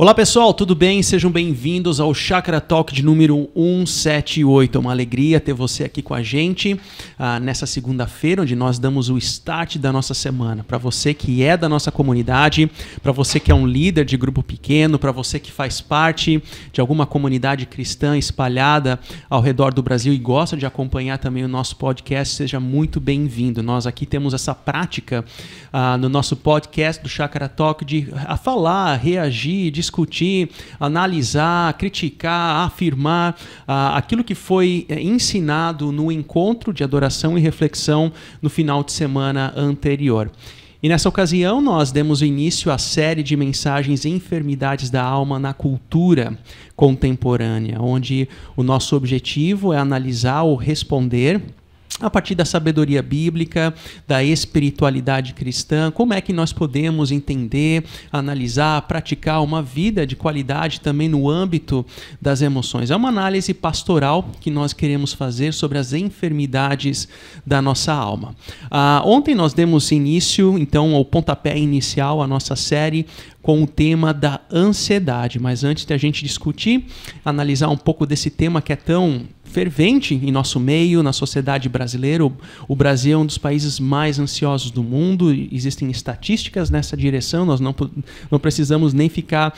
Olá pessoal, tudo bem? Sejam bem-vindos ao Chakra Talk de número 178. É uma alegria ter você aqui com a gente nessa segunda-feira, onde nós damos o start da nossa semana. Para você que é da nossa comunidade, para você que é um líder de grupo pequeno, para você que faz parte de alguma comunidade cristã espalhada ao redor do Brasil e gosta de acompanhar também o nosso podcast, seja muito bem-vindo. Nós aqui temos essa prática no nosso podcast do Chakra Talk de falar, reagir, discutir, analisar, criticar, afirmar aquilo que foi ensinado no encontro de adoração e reflexão no final de semana anterior. E nessa ocasião nós demos início à série de mensagens Enfermidades da Alma na Cultura Contemporânea, onde o nosso objetivo é analisar ou responder a partir da sabedoria bíblica, da espiritualidade cristã, como é que nós podemos entender, analisar, praticar uma vida de qualidade também no âmbito das emoções. É uma análise pastoral que nós queremos fazer sobre as enfermidades da nossa alma. Ontem nós demos início, então, ao pontapé inicial à nossa série com o tema da ansiedade. Mas antes de a gente discutir, analisar um pouco desse tema que é tão fervente em nosso meio, na sociedade brasileira. O Brasil é um dos países mais ansiosos do mundo, existem estatísticas nessa direção, nós não precisamos nem ficar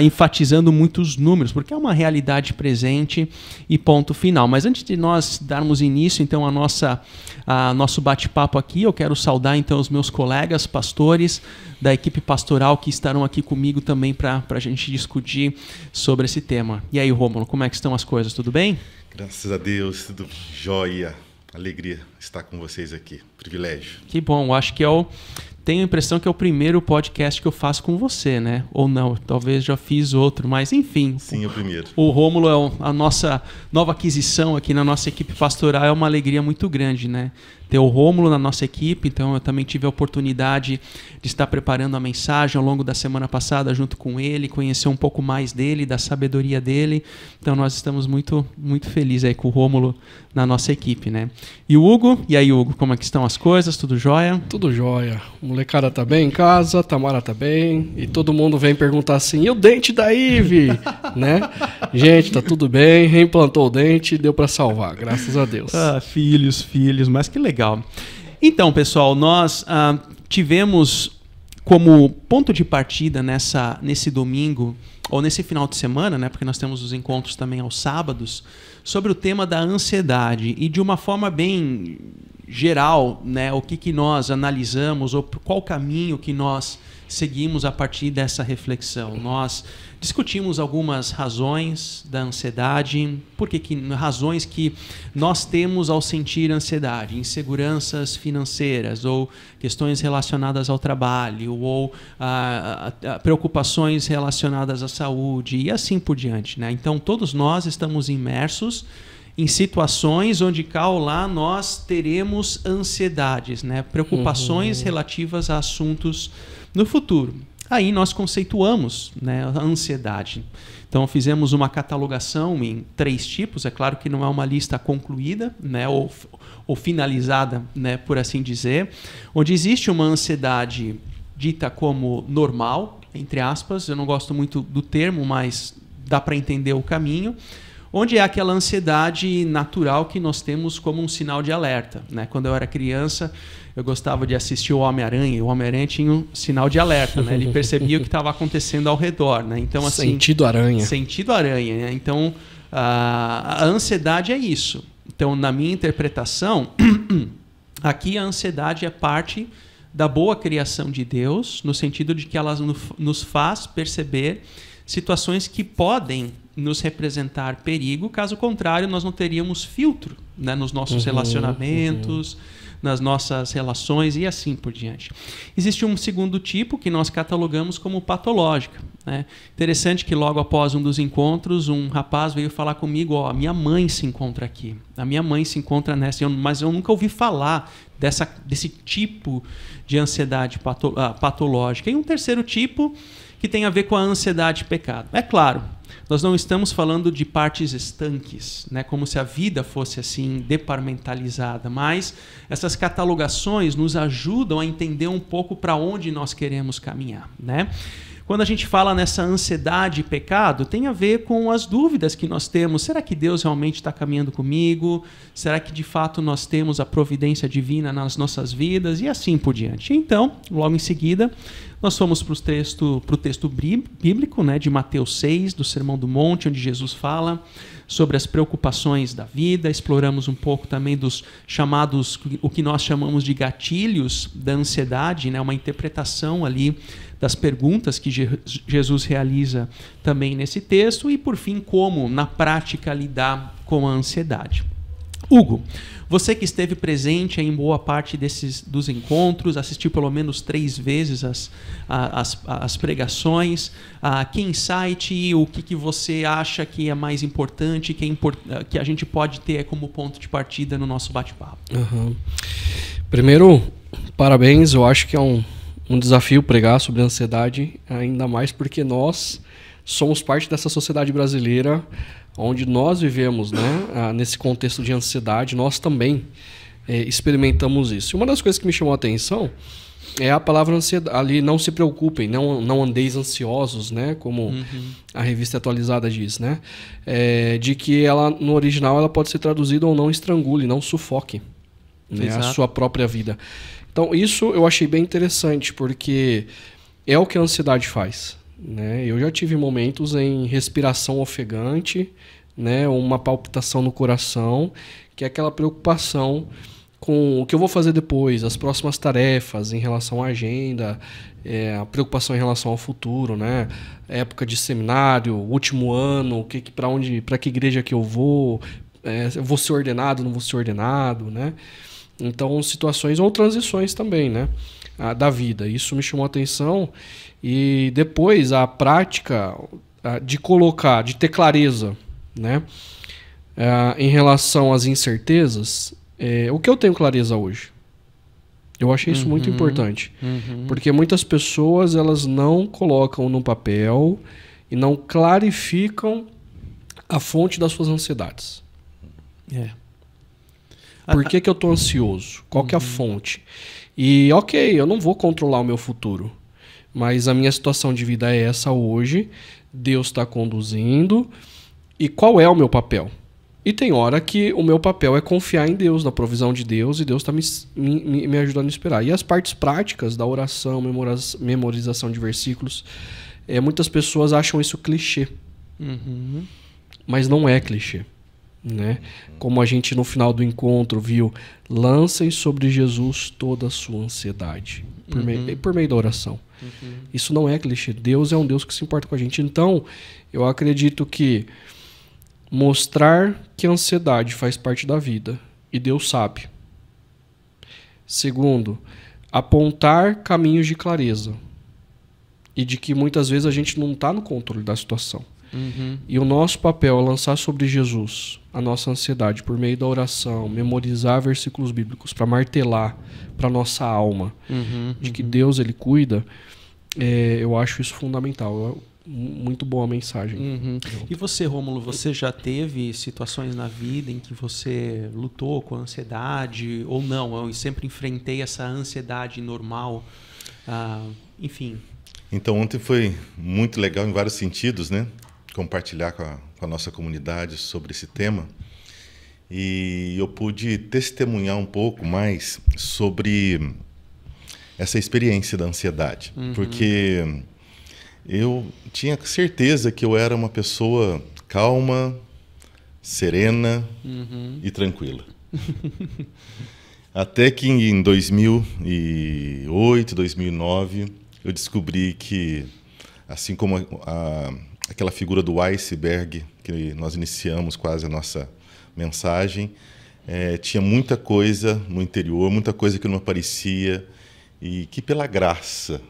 enfatizando muitos números, porque é uma realidade presente e ponto final. Mas antes de nós darmos início então a nosso bate-papo aqui, eu quero saudar então os meus colegas pastores da equipe pastoral que estarão aqui comigo também para a gente discutir sobre esse tema. E aí, Rômulo, como é que estão as coisas? Tudo bem? Graças a Deus, tudo jóia. Alegria estar com vocês aqui. Privilégio. Que bom, eu acho que tenho a impressão que é o primeiro podcast que eu faço com você, né? Ou não, talvez já fiz outro, mas enfim. Sim, é o primeiro. O Rômulo é a nossa nova aquisição aqui na nossa equipe pastoral, é uma alegria muito grande, né? Ter o Rômulo na nossa equipe, então eu também tive a oportunidade de estar preparando a mensagem ao longo da semana passada junto com ele, conhecer um pouco mais dele, da sabedoria dele. Então nós estamos muito, muito felizes aí com o Rômulo na nossa equipe, né? E o Hugo? E aí, Hugo, como é que estão as coisas? Tudo jóia? Tudo jóia. O molecada tá bem em casa, Tamara tá bem, e todo mundo vem perguntar assim, e o dente da Ive? Né? Gente, tá tudo bem, reimplantou o dente, deu para salvar, graças a Deus. Filhos, mas que legal. Então, pessoal, nós tivemos como ponto de partida nesse domingo, ou nesse final de semana, né, porque nós temos os encontros também aos sábados, sobre o tema da ansiedade e de uma forma bem geral, né, o que nós analisamos ou qual caminho que nós seguimos a partir dessa reflexão. Nós discutimos algumas razões da ansiedade, razões que nós temos ao sentir ansiedade, inseguranças financeiras ou questões relacionadas ao trabalho ou preocupações relacionadas à saúde e assim por diante, né? Então todos nós estamos imersos em situações onde cá ou lá nós teremos ansiedades, né? Preocupações relativas a assuntos no futuro. Aí nós conceituamos, né, a ansiedade. Então fizemos uma catalogação em 3 tipos, é claro que não é uma lista concluída, né, ou finalizada, né, por assim dizer, onde existe uma ansiedade dita como normal, entre aspas, eu não gosto muito do termo, mas dá para entender o caminho, onde é aquela ansiedade natural que nós temos como um sinal de alerta, né? Quando eu era criança, eu gostava de assistir o Homem-Aranha, e o Homem-Aranha tinha um sinal de alerta, né? Ele percebia o que estava acontecendo ao redor, né? Então, assim, sentido aranha. Sentido aranha, né? Então, a ansiedade é isso. Então, na minha interpretação, aqui a ansiedade é parte da boa criação de Deus, no sentido de que ela nos faz perceber situações que podem nos representar perigo, caso contrário, nós não teríamos filtro, né, nos nossos relacionamentos, nas nossas relações e assim por diante. Existe um segundo tipo que nós catalogamos como patológica, né? Interessante que logo após um dos encontros, um rapaz veio falar comigo, a minha mãe se encontra aqui, a minha mãe se encontra nessa, mas eu nunca ouvi falar desse tipo de ansiedade patológica. E um terceiro tipo que tem a ver com a ansiedade e pecado. É claro, nós não estamos falando de partes estanques, né, como se a vida fosse assim departamentalizada, mas essas catalogações nos ajudam a entender um pouco para onde nós queremos caminhar, né? quando a gente fala nessa ansiedade e pecado, tem a ver com as dúvidas que nós temos. Será que Deus realmente está caminhando comigo? Será que de fato nós temos a providência divina nas nossas vidas? E assim por diante. Então, logo em seguida, nós fomos para o texto bíblico, né, de Mateus 6, do Sermão do Monte, onde Jesus fala sobre as preocupações da vida. Exploramos um pouco também dos chamados, o que nós chamamos de gatilhos da ansiedade, né, uma interpretação ali das perguntas que Jesus realiza também nesse texto. E, por fim, como, na prática, lidar com a ansiedade. Hugo, você que esteve presente em boa parte dos encontros, assistiu pelo menos 3 vezes as pregações, que insight, o que você acha que é mais importante, que a gente pode ter como ponto de partida no nosso bate-papo? Uhum. Primeiro, parabéns, eu acho que é um desafio pregar sobre a ansiedade, ainda mais porque nós somos parte dessa sociedade brasileira onde nós vivemos, né, nesse contexto de ansiedade. Nós também experimentamos isso. E uma das coisas que me chamou a atenção é a palavra ansiedade. Ali, não se preocupem, não andeis ansiosos, né, como a revista atualizada diz, né, de que ela, no original, ela pode ser traduzida ou não estrangule, não sufoque, né, a sua própria vida. Então, isso eu achei bem interessante, porque é o que a ansiedade faz. Né? Eu já tive momentos em respiração ofegante, né? Uma palpitação no coração, que é aquela preocupação com o que eu vou fazer depois, as próximas tarefas em relação à agenda, a preocupação em relação ao futuro, né? Época de seminário, último ano, para que igreja que eu vou ser ordenado, não vou ser ordenado, né? Então, situações ou transições também, né, da vida. Isso me chamou a atenção. E depois a prática de ter clareza, né, em relação às incertezas. O que eu tenho clareza hoje? Eu achei isso muito importante. Porque muitas pessoas elas não colocam no papel e não clarificam a fonte das suas ansiedades. Por que eu estou ansioso? Qual que é a fonte? E, ok, eu não vou controlar o meu futuro, mas a minha situação de vida é essa hoje, Deus está conduzindo, e qual é o meu papel? E tem hora que o meu papel é confiar em Deus, na provisão de Deus, e Deus está me ajudando a esperar. E as partes práticas da oração, memorização de versículos, muitas pessoas acham isso clichê, mas não é clichê. Né? Como a gente no final do encontro viu, lancem sobre Jesus toda a sua ansiedade por meio da oração. Isso não é clichê. Deus é um Deus que se importa com a gente. Então, eu acredito que mostrar que a ansiedade faz parte da vida e Deus sabe. Segundo, apontar caminhos de clareza e de que muitas vezes a gente não está no controle da situação. E o nosso papel é lançar sobre Jesus a nossa ansiedade por meio da oração, memorizar versículos bíblicos para martelar para nossa alma de que Deus ele cuida. Eu acho isso fundamental. Muito boa a mensagem. E você, Rômulo, você já teve situações na vida em que você lutou com a ansiedade ou não? Eu sempre enfrentei essa ansiedade normal, enfim. Então ontem foi muito legal em vários sentidos, né? Compartilhar com a nossa comunidade sobre esse tema, e eu pude testemunhar um pouco mais sobre essa experiência da ansiedade, porque eu tinha certeza que eu era uma pessoa calma, serena e tranquila. Até que em 2008, 2009, eu descobri que, assim como aquela figura do iceberg que nós iniciamos quase a nossa mensagem, tinha muita coisa no interior, muita coisa que não aparecia, e que pela graça,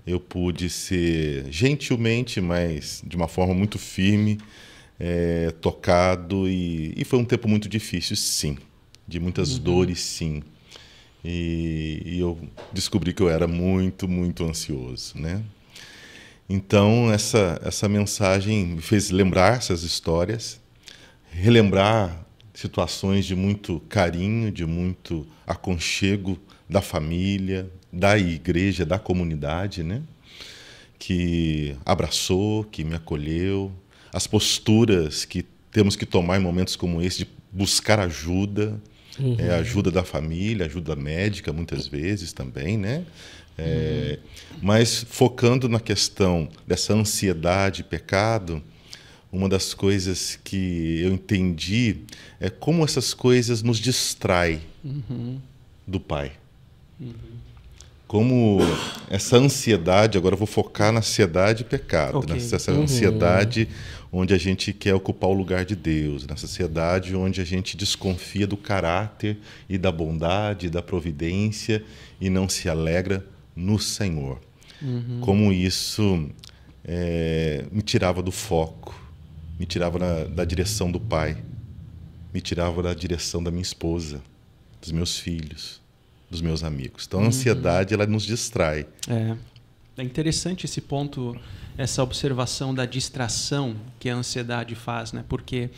eu pude ser gentilmente, mas de uma forma muito firme, tocado, e foi um tempo muito difícil, sim, de muitas dores, sim. E eu descobri que eu era muito, muito ansioso, né? Então, essa mensagem me fez lembrar essas histórias, relembrar situações de muito carinho, de muito aconchego da família, da igreja, da comunidade, né? que abraçou, que me acolheu, as posturas que temos que tomar em momentos como esse de buscar ajuda, ajuda da família, ajuda médica muitas vezes também, né? Mas focando na questão dessa ansiedade e pecado, uma das coisas que eu entendi é como essas coisas nos distraem do Pai. Como essa ansiedade, agora eu vou focar na ansiedade e pecado, Ok. nessa ansiedade onde a gente quer ocupar o lugar de Deus, nessa ansiedade onde a gente desconfia do caráter e da bondade, da providência e não se alegra no Senhor. Como isso me tirava do foco, me tirava da direção do Pai, me tirava da direção da minha esposa, dos meus filhos, dos meus amigos. Então a ansiedade ela nos distrai. É interessante esse ponto, essa observação da distração que a ansiedade faz, né? Porque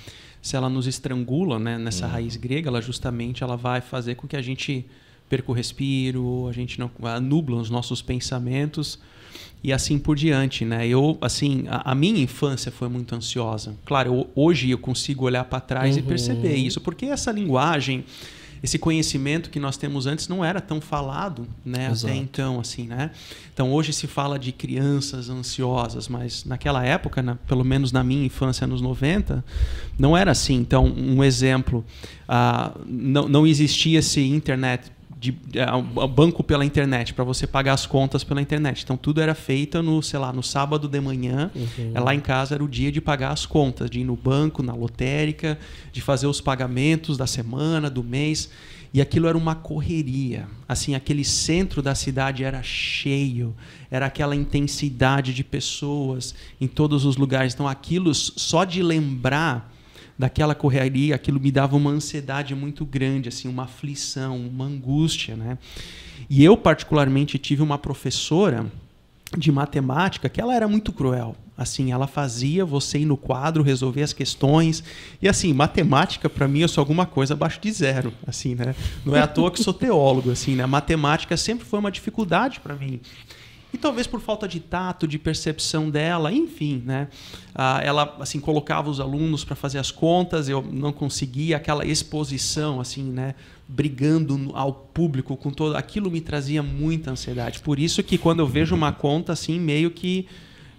se ela nos estrangula, né, nessa raiz grega, ela vai fazer com que a gente perca o respiro, a gente não nubla os nossos pensamentos e assim por diante, né? A minha infância foi muito ansiosa. Claro, hoje eu consigo olhar para trás e perceber isso, porque essa linguagem, esse conhecimento que nós temos antes não era tão falado, né? Até então, assim, né? Então, hoje se fala de crianças ansiosas, mas naquela época, pelo menos na minha infância, nos 90, não era assim. Então, um exemplo, não existia esse internet, banco pela internet, para você pagar as contas pela internet. Então, tudo era feito no sábado de manhã. Lá em casa era o dia de pagar as contas, de ir no banco, na lotérica, de fazer os pagamentos da semana, do mês. E aquilo era uma correria. Assim, aquele centro da cidade era cheio, era aquela intensidade de pessoas em todos os lugares. Então, aquilo, só de lembrar daquela correria, aquilo me dava uma ansiedade muito grande, assim, uma aflição, uma angústia, né? E eu, particularmente, tive uma professora de matemática que ela era muito cruel. Assim, ela fazia você ir no quadro, resolver as questões. E assim, matemática, para mim, é só alguma coisa abaixo de zero. Assim, né? Não é à toa que sou teólogo. Assim, né? Matemática sempre foi uma dificuldade para mim. E talvez por falta de tato, de percepção dela, enfim, né? Ela assim colocava os alunos para fazer as contas, eu não conseguia, aquela exposição, assim, né? Brigando ao público com todo aquilo me trazia muita ansiedade. Por isso que quando eu vejo uma conta assim, meio que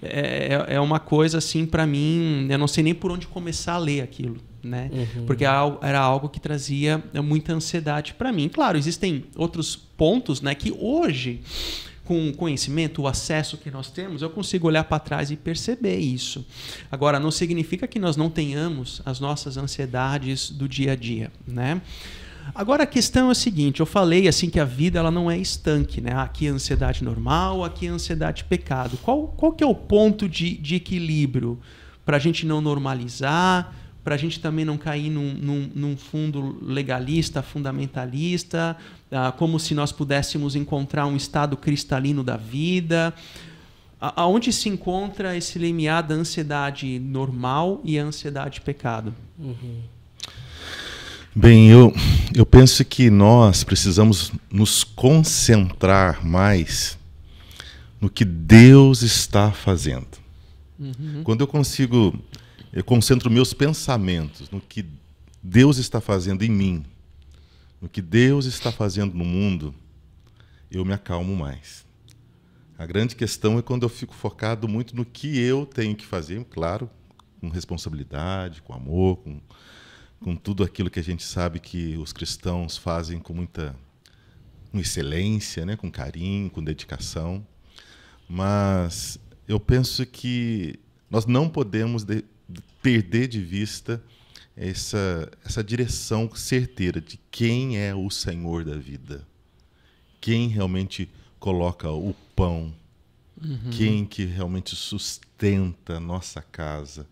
é uma coisa assim para mim, eu não sei nem por onde começar a ler aquilo, né? Porque era algo que trazia muita ansiedade para mim. Claro, existem outros pontos, né, que hoje, com o conhecimento, o acesso que nós temos, eu consigo olhar para trás e perceber isso. Agora, não significa que nós não tenhamos as nossas ansiedades do dia a dia, né? Agora, a questão é a seguinte, eu falei assim que a vida ela não é estanque, né? Aqui é ansiedade normal, aqui é ansiedade pecado. Qual que é o ponto de equilíbrio para a gente não normalizar, para a gente também não cair num fundo legalista, fundamentalista, como se nós pudéssemos encontrar um estado cristalino da vida? Aonde se encontra esse limiar da ansiedade normal e a ansiedade pecado? Bem, eu penso que nós precisamos nos concentrar mais no que Deus está fazendo. Quando eu concentro meus pensamentos no que Deus está fazendo em mim, no que Deus está fazendo no mundo, eu me acalmo mais. A grande questão é quando eu fico focado muito no que eu tenho que fazer, claro, com responsabilidade, com amor, com tudo aquilo que a gente sabe que os cristãos fazem com excelência, né, com carinho, com dedicação. Mas eu penso que nós não podemos perder de vista essa direção certeira de quem é o Senhor da vida, quem realmente coloca o pão, quem que realmente sustenta a nossa casa,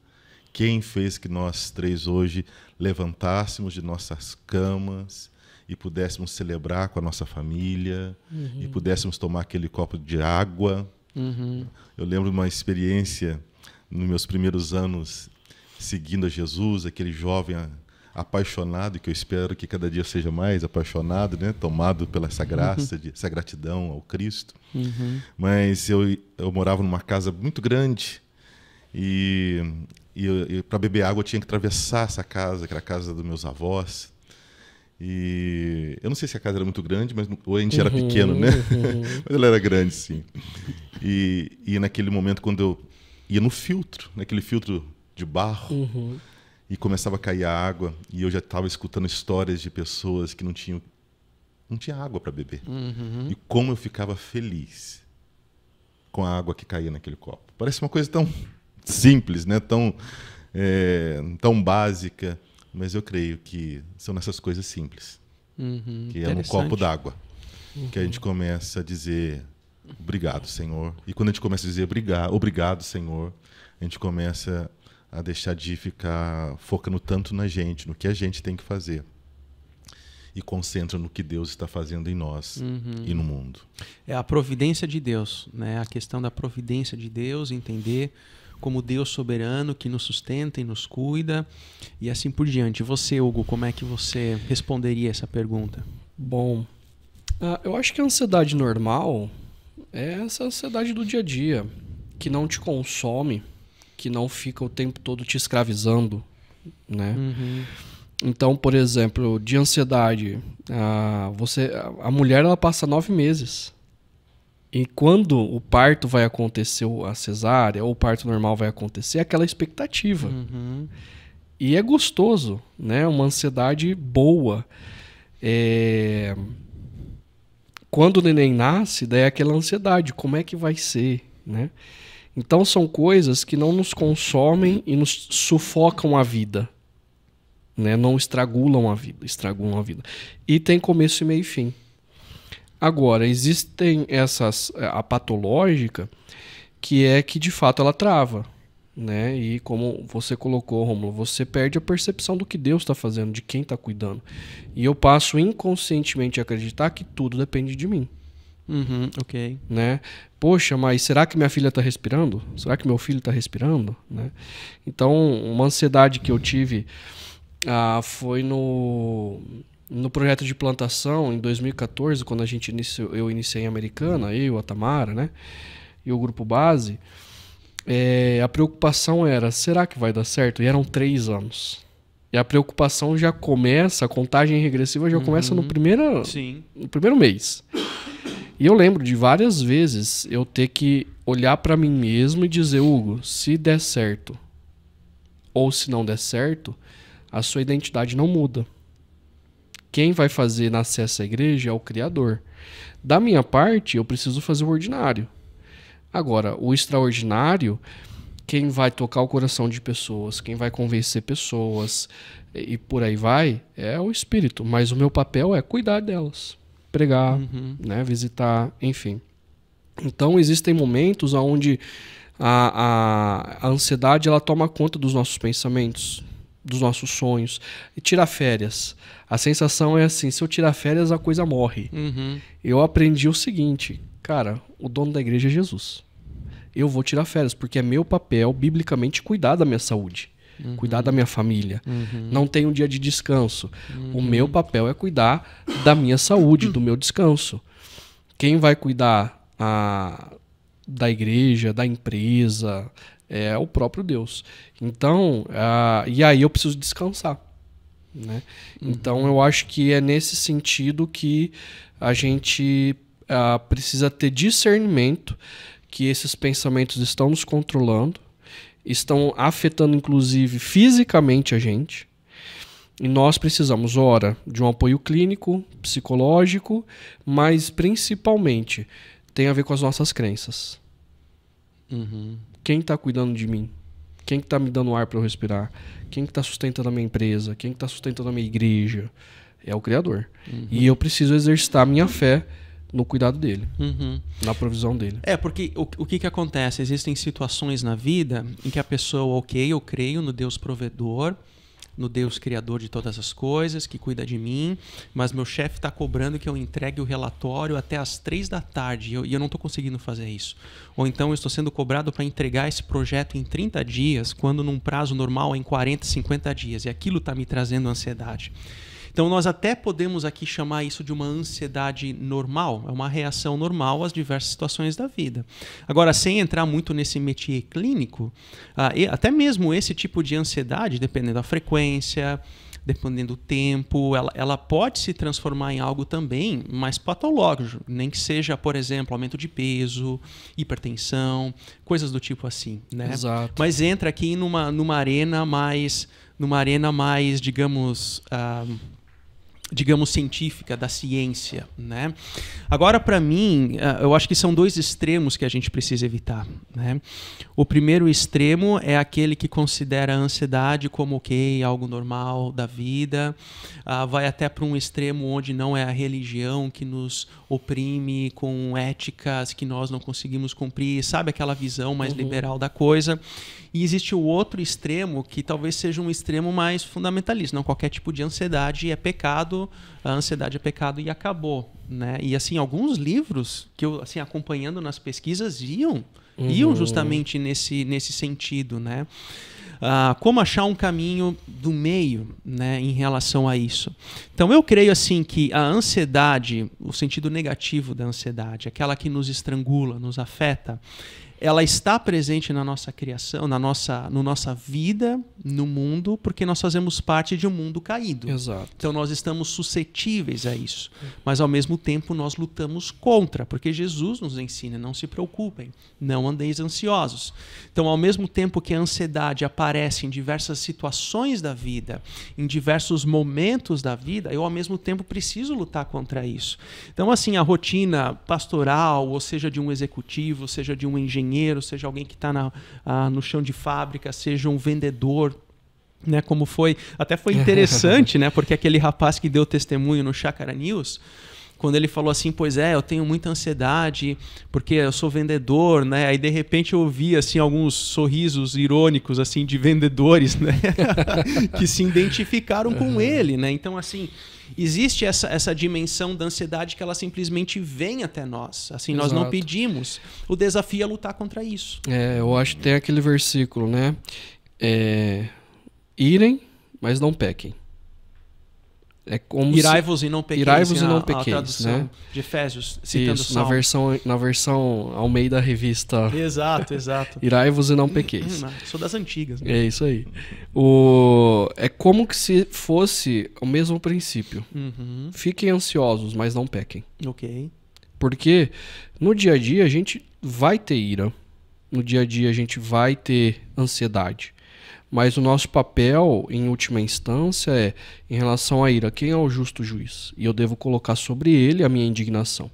quem fez que nós três hoje levantássemos de nossas camas e pudéssemos celebrar com a nossa família e pudéssemos tomar aquele copo de água. Eu lembro de uma experiência nos meus primeiros anos seguindo a Jesus, aquele jovem apaixonado, que eu espero que cada dia seja mais apaixonado, né? Tomado pela essa graça, essa gratidão ao Cristo. Mas eu morava numa casa muito grande e para beber água eu tinha que atravessar essa casa, que era a casa dos meus avós. E eu não sei se a casa era muito grande, mas ou a gente era pequeno, né? Mas ela era grande, sim. E naquele momento, quando eu ia no filtro, naquele filtro de barro, e começava a cair a água, e eu já estava escutando histórias de pessoas que não tinha água para beber. E como eu ficava feliz com a água que caía naquele copo. Parece uma coisa tão simples, né? Tão básica. Mas eu creio que são nessas coisas simples, que é no copo d'água, que a gente começa a dizer obrigado, Senhor. E quando a gente começa a dizer obrigado, Senhor, a gente começa a deixar de ficar focando tanto na gente, no que a gente tem que fazer, e concentra no que Deus está fazendo em nós e no mundo. É a providência de Deus, né? A questão da providência de Deus, entender como Deus soberano que nos sustenta e nos cuida e assim por diante. Você, Hugo, como é que você responderia essa pergunta? Bom, eu acho que a ansiedade normal é essa ansiedade do dia a dia, que não te consome, que não fica o tempo todo te escravizando, né? Então, por exemplo, de ansiedade, a mulher ela passa 9 meses. E quando o parto vai acontecer, a cesárea ou o parto normal vai acontecer, é aquela expectativa. E é gostoso, né? Uma ansiedade boa. Quando o neném nasce, daí é aquela ansiedade, como é que vai ser, né? Então são coisas que não nos consomem e nos sufocam a vida, né? Não estragulam a vida. E tem começo, meio e fim. Agora, existem a patológica, que é que de fato ela trava, né? E como você colocou, Rômulo, você perde a percepção do que Deus está fazendo, de quem está cuidando. E eu passo inconscientemente a acreditar que tudo depende de mim. Ok. Né? Poxa, mas será que minha filha está respirando? Será que meu filho está respirando? Né? Então, uma ansiedade que eu tive foi no projeto de plantação, em 2014, quando eu iniciei em Americana, a Tamara, né? E o grupo base, a preocupação era, será que vai dar certo? E eram 3 anos. E a preocupação já começa, a contagem regressiva já começa no primeiro mês. E eu lembro de várias vezes eu ter que olhar para mim mesmo e dizer, Hugo, se der certo ou se não der certo, a sua identidade não muda. Quem vai fazer nascer essa igreja é o Criador. Da minha parte, eu preciso fazer o ordinário. Agora, o extraordinário, quem vai tocar o coração de pessoas, quem vai convencer pessoas e por aí vai, é o Espírito. Mas o meu papel é cuidar delas, pregar, né, visitar, enfim. Então, existem momentos onde a ansiedade ela toma conta dos nossos pensamentos, dos nossos sonhos. E tirar férias. A sensação é assim, se eu tirar férias, a coisa morre. Eu aprendi o seguinte, cara, o dono da igreja é Jesus. Eu vou tirar férias, porque é meu papel, biblicamente, cuidar da minha saúde. Cuidar da minha família. Não tem um dia de descanso. O meu papel é cuidar da minha saúde, do meu descanso. Quem vai cuidar da igreja, da empresa, é o próprio Deus. Então, e aí eu preciso descansar, né? Então, eu acho que é nesse sentido que a gente precisa ter discernimento que esses pensamentos estão nos controlando, estão afetando, inclusive, fisicamente a gente. E nós precisamos, ora, de um apoio clínico, psicológico, mas, principalmente, tem a ver com as nossas crenças. Quem está cuidando de mim? Quem está me dando ar para eu respirar? Quem está sustentando a minha empresa? Quem está sustentando a minha igreja? É o Criador. E eu preciso exercitar a minha fé no cuidado dele, na provisão dele. Porque o que acontece? Existem situações na vida em que a pessoa, ok, eu creio no Deus provedor, no Deus criador de todas as coisas, que cuida de mim, mas meu chefe está cobrando que eu entregue o relatório até às 3 da tarde e eu não estou conseguindo fazer isso. Ou então eu estou sendo cobrado para entregar esse projeto em 30 dias, quando num prazo normal é em 40, 50 dias. E aquilo está me trazendo ansiedade. Então nós até podemos aqui chamar isso de uma ansiedade normal, é uma reação normal às diversas situações da vida. Agora, sem entrar muito nesse métier clínico, até mesmo esse tipo de ansiedade, dependendo da frequência, dependendo do tempo, ela pode se transformar em algo também mais patológico, nem que seja, por exemplo, aumento de peso, hipertensão, coisas do tipo assim, né? Exato. Mas entra aqui numa arena mais, digamos científica, da ciência, né? Agora, para mim, eu acho que são dois extremos que a gente precisa evitar, né? O primeiro extremo é aquele que considera a ansiedade como algo normal da vida, vai até para um extremo onde não é a religião que nos oprime com éticas que nós não conseguimos cumprir, sabe aquela visão mais liberal da coisa. E existe o outro extremo, que talvez seja um extremo mais fundamentalista. Não, qualquer tipo de ansiedade é pecado, a ansiedade é pecado e acabou, né? E assim, alguns livros que eu, assim, acompanhando nas pesquisas, iam justamente nesse sentido, né? Como achar um caminho do meio, né, em relação a isso. Então eu creio assim que a ansiedade, o sentido negativo da ansiedade, aquela que nos estrangula, nos afeta, ela está presente na nossa criação, na nossa vida, no mundo, porque nós fazemos parte de um mundo caído. Exato. Então nós estamos suscetíveis a isso. Mas ao mesmo tempo nós lutamos contra, porque Jesus nos ensina, não se preocupem, não andeis ansiosos. Então ao mesmo tempo que a ansiedade aparece em diversas situações da vida, em diversos momentos da vida, eu ao mesmo tempo preciso lutar contra isso. Então assim, a rotina pastoral, ou seja de um executivo, seja de um engenheiro, seja alguém que está no chão de fábrica, seja um vendedor, né, como foi, até foi interessante, né, porque aquele rapaz que deu testemunho no Chácara News, quando ele falou assim, pois é, eu tenho muita ansiedade porque eu sou vendedor, né? Aí de repente eu ouvi assim alguns sorrisos irônicos assim de vendedores, né? que se identificaram com ele, né? Então assim, existe essa dimensão da ansiedade que ela simplesmente vem até nós. Assim, nós não pedimos. O desafio é lutar contra isso. Eu acho que tem aquele versículo, né? Irem, mas não pequem. É como irai-vos e não pequeis. Irai-vos e não A pequeis, tradução né? de Efésios, citando isso, Salmo. na versão Almeida Revista. Exato. Irai-vos e não pequeis. Sou das antigas. Né? É isso aí. É como que se fosse o mesmo princípio. Fiquem ansiosos, mas não pequem. Ok. Porque no dia a dia a gente vai ter ira. No dia a dia a gente vai ter ansiedade. Mas o nosso papel, em última instância, é, em relação à ira, quem é o justo juiz? E eu devo colocar sobre ele a minha indignação.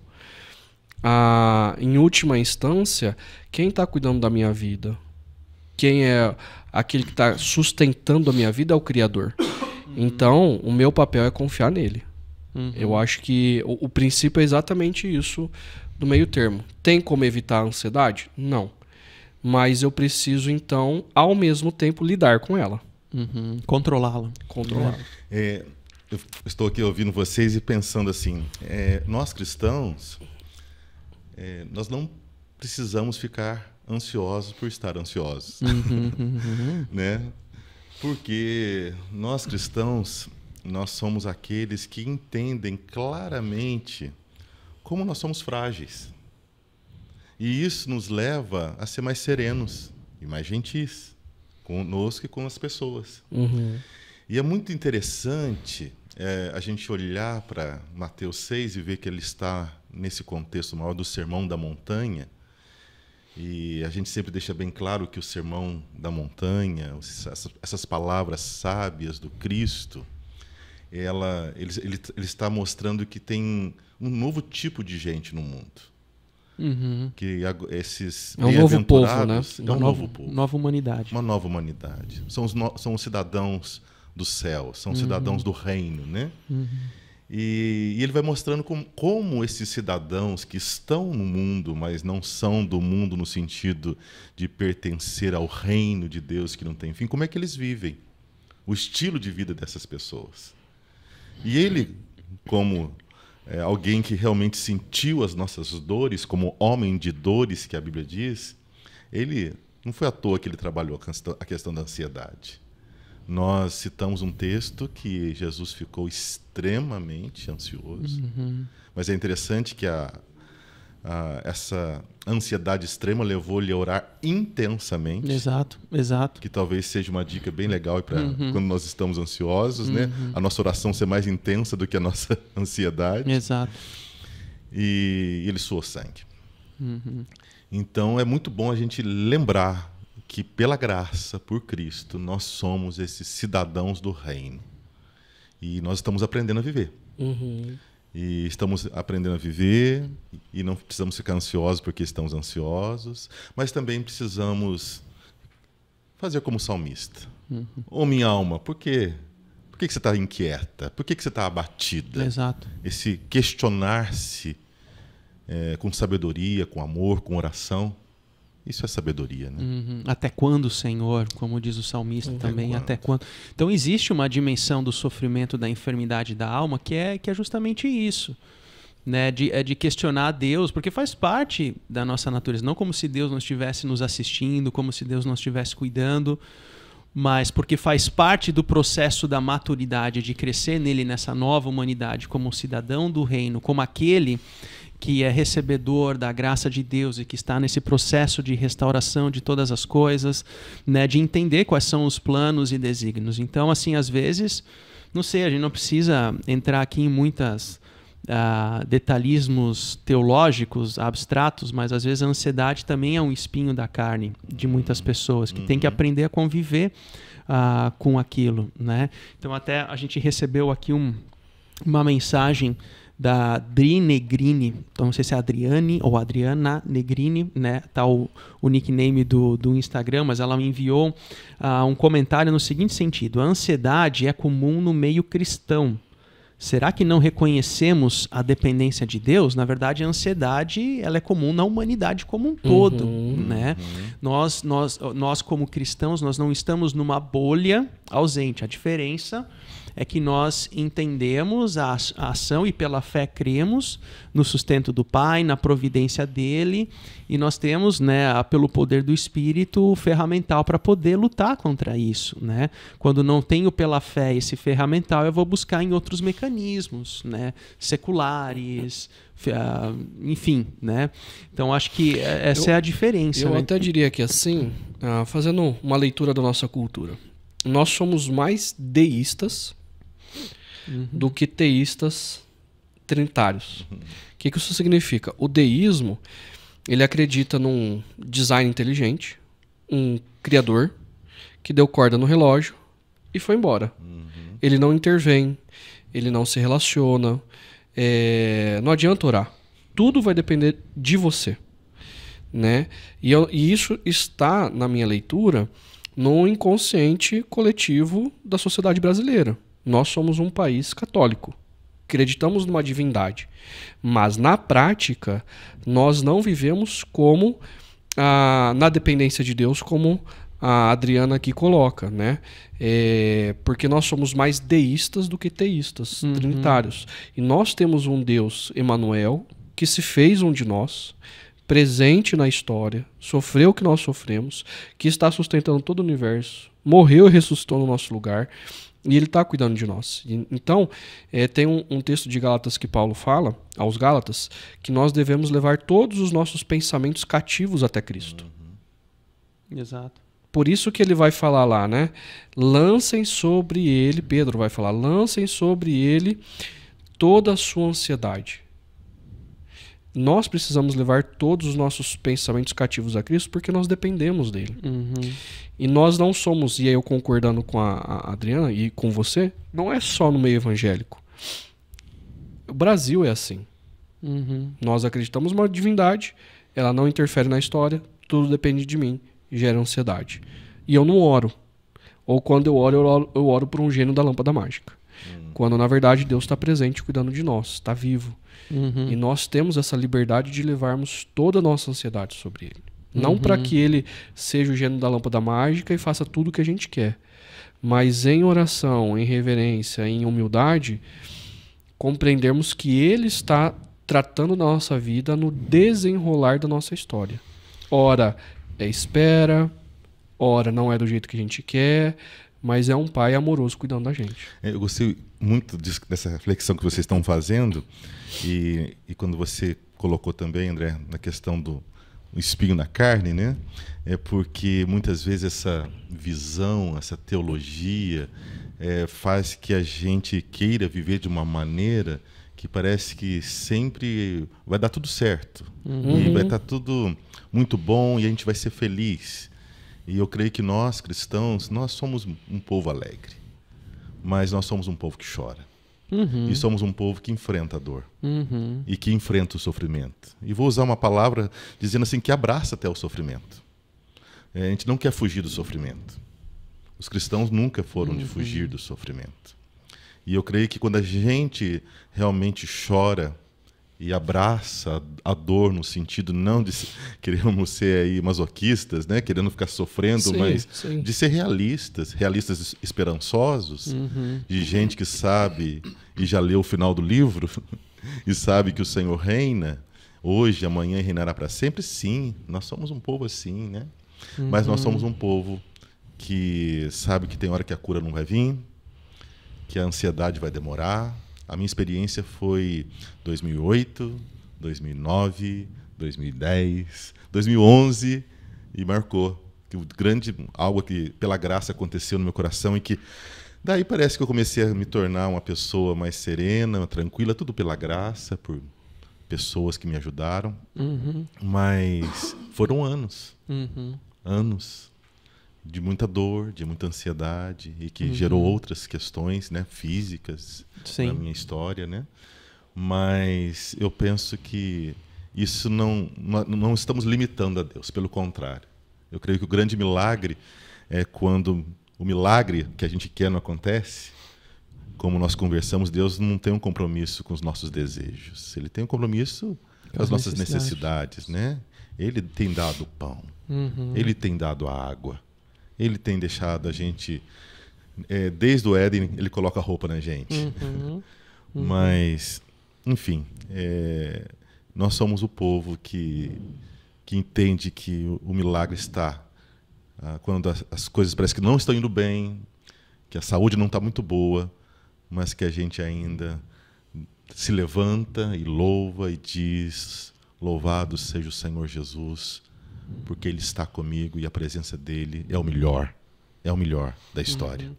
Em última instância, quem está cuidando da minha vida? Quem é aquele que está sustentando a minha vida é o Criador. Então, o meu papel é confiar nele. Eu acho que o princípio é exatamente isso do meio termo. Tem como evitar a ansiedade? Não. Mas eu preciso, então, ao mesmo tempo, lidar com ela. Controlá-la. Eu estou aqui ouvindo vocês e pensando assim, nós cristãos, nós não precisamos ficar ansiosos por estar ansiosos. Né? Porque nós cristãos, nós somos aqueles que entendem claramente como nós somos frágeis. E isso nos leva a ser mais serenos e mais gentis conosco e com as pessoas. E é muito interessante a gente olhar para Mateus 6 e ver que ele está nesse contexto maior do Sermão da Montanha. E a gente sempre deixa bem claro que o Sermão da Montanha, essas palavras sábias do Cristo, ele está mostrando que tem um novo tipo de gente no mundo. Que esses é um novo povo, né? É um novo povo. Nova humanidade. Uma nova humanidade. São os cidadãos do céu, são cidadãos do reino, né? E ele vai mostrando como esses cidadãos que estão no mundo, mas não são do mundo no sentido de pertencer ao reino de Deus que não tem fim, como é que eles vivem? o estilo de vida dessas pessoas. E ele, como alguém que realmente sentiu as nossas dores, como homem de dores, que a Bíblia diz, ele não foi à toa que ele trabalhou a questão da ansiedade. Nós citamos um texto que Jesus ficou extremamente ansioso, mas é interessante que essa ansiedade extrema levou-lhe a orar intensamente. Exato, exato. Que talvez seja uma dica bem legal para quando nós estamos ansiosos, né? A nossa oração ser mais intensa do que a nossa ansiedade. Exato. E ele suou sangue. Então é muito bom a gente lembrar que pela graça, por Cristo, nós somos esses cidadãos do reino. E nós estamos aprendendo a viver. E estamos aprendendo a viver e não precisamos ficar ansiosos porque estamos ansiosos, mas também precisamos fazer como salmista. Ô minha alma, por quê? Por que você está inquieta? Por que você está abatida? Exato. Esse questionar-se com sabedoria, com amor, com oração, isso é sabedoria, né? Até quando, Senhor? Como diz o salmista também, até quando? Então existe uma dimensão do sofrimento, da enfermidade da alma que é justamente isso, né? De questionar a Deus, porque faz parte da nossa natureza, não como se Deus não estivesse nos assistindo, como se Deus não estivesse cuidando, mas porque faz parte do processo da maturidade, de crescer nele, nessa nova humanidade, como cidadão do reino, como aquele que é recebedor da graça de Deus e que está nesse processo de restauração de todas as coisas, né, de entender quais são os planos e desígnios. Então, assim, às vezes, não sei, a gente não precisa entrar aqui em muitas detalhismos teológicos, abstratos, mas às vezes a ansiedade também é um espinho da carne de muitas pessoas que tem que aprender a conviver com aquilo, né? Então, até a gente recebeu aqui uma mensagem da Adri Negrini, então não sei se é Adriane ou Adriana Negrini, né? Tá o nickname do Instagram, mas ela me enviou um comentário no seguinte sentido: a ansiedade é comum no meio cristão. Será que não reconhecemos a dependência de Deus? Na verdade, a ansiedade ela é comum na humanidade como um todo, né? Nós como cristãos, nós não estamos numa bolha ausente. A diferença é que nós entendemos a ação e pela fé cremos no sustento do Pai, na providência dele, e nós temos, né, pelo poder do Espírito, o ferramental para poder lutar contra isso, né? Quando não tenho pela fé esse ferramental, eu vou buscar em outros mecanismos, né, seculares, enfim, né? Então acho que essa é a diferença. Eu né? até diria que assim, fazendo uma leitura da nossa cultura, nós somos mais deístas do que teístas trinitários. O que isso significa? O deísmo, ele acredita num design inteligente, um criador que deu corda no relógio e foi embora. Ele não intervém, ele não se relaciona, não adianta orar. Tudo vai depender de você, né? E isso está, na minha leitura, no inconsciente coletivo da sociedade brasileira. Nós somos um país católico, acreditamos numa divindade, mas na prática nós não vivemos como na dependência de Deus, como a Adriana aqui coloca, né? Porque nós somos mais deístas do que teístas, trinitários. E nós temos um Deus, Emanuel, que se fez um de nós, presente na história, sofreu o que nós sofremos, que está sustentando todo o universo, morreu e ressuscitou no nosso lugar, e ele está cuidando de nós. Então, tem um texto de Gálatas que Paulo fala, aos Gálatas, que nós devemos levar todos os nossos pensamentos cativos até Cristo. Exato. Por isso que ele vai falar lá, né? Lancem sobre ele, Pedro vai falar, lancem sobre ele toda a sua ansiedade. Nós precisamos levar todos os nossos pensamentos cativos a Cristo porque nós dependemos dele. E nós não somos, e aí eu concordando com a Adriana e com você, não é só no meio evangélico. O Brasil é assim. Nós acreditamos numa divindade, ela não interfere na história, tudo depende de mim, gera ansiedade. E eu não oro. Ou quando eu oro por um gênio da lâmpada mágica. Quando na verdade Deus está presente cuidando de nós, está vivo. E nós temos essa liberdade de levarmos toda a nossa ansiedade sobre ele. Não para que ele seja o gênio da lâmpada mágica e faça tudo o que a gente quer. Mas em oração, em reverência, em humildade, compreendermos que ele está tratando da nossa vida no desenrolar da nossa história. Ora, é espera, ora não é do jeito que a gente quer, mas é um pai amoroso cuidando da gente. Eu gostei muito dessa reflexão que vocês estão fazendo e quando você colocou também, André, na questão do espinho na carne, né? É porque muitas vezes essa visão, essa teologia faz que a gente queira viver de uma maneira que parece que sempre vai dar tudo certo e vai estar tudo muito bom e a gente vai ser feliz. E eu creio que nós, cristãos, nós somos um povo alegre, mas nós somos um povo que chora. E somos um povo que enfrenta a dor e que enfrenta o sofrimento. E vou usar uma palavra dizendo assim, que abraça até o sofrimento. A gente não quer fugir do sofrimento. Os cristãos nunca foram de fugir do sofrimento. E eu creio que quando a gente realmente chora e abraça a dor no sentido não de queremos ser aí masoquistas, né, querendo ficar sofrendo, mas de ser realistas esperançosos, de gente que sabe e já leu o final do livro e sabe que o Senhor reina hoje, amanhã e reinará para sempre. Sim, nós somos um povo assim, né? Mas nós somos um povo que sabe que tem hora que a cura não vai vir, que a ansiedade vai demorar. A minha experiência foi 2008, 2009, 2010, 2011 e marcou. Algo que pela graça aconteceu no meu coração e que daí parece que eu comecei a me tornar uma pessoa mais serena, tranquila, tudo pela graça, por pessoas que me ajudaram. Mas foram anos, anos de muita dor, de muita ansiedade e que gerou outras questões, né, físicas na minha história, né? Mas eu penso que isso não estamos limitando a Deus, pelo contrário. Eu creio que o grande milagre é quando o milagre que a gente quer não acontece. Como nós conversamos, Deus não tem um compromisso com os nossos desejos. Ele tem um compromisso com as nossas necessidades, né? Ele tem dado o pão, ele tem dado a água. Ele tem deixado a gente, desde o Éden, ele coloca a roupa na gente. Mas, enfim, nós somos o povo que entende que o milagre está quando as coisas parecem que não estão indo bem, que a saúde não está muito boa, mas que a gente ainda se levanta e louva e diz: louvado seja o Senhor Jesus, porque Ele está comigo e a presença dEle é o melhor da história.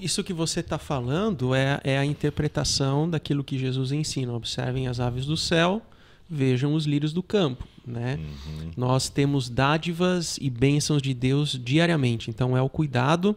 Isso que você está falando é a interpretação daquilo que Jesus ensina. Observem as aves do céu, vejam os lírios do campo, né? Nós temos dádivas e bênçãos de Deus diariamente, então é o cuidado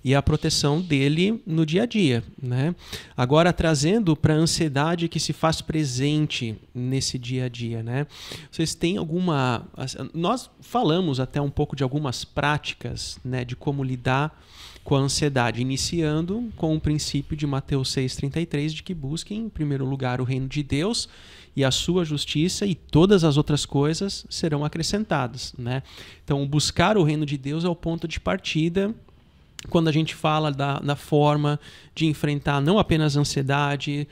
e a proteção dele no dia a dia, né? Agora, trazendo para a ansiedade que se faz presente nesse dia a dia, né? Vocês têm alguma... Nós falamos até um pouco de algumas práticas, né, de como lidar com a ansiedade, iniciando com o princípio de Mateus 6,33, de que busquem em primeiro lugar o reino de Deus e a sua justiça, e todas as outras coisas serão acrescentadas, né? Então, buscar o reino de Deus é o ponto de partida quando a gente fala da forma de enfrentar não apenas a ansiedade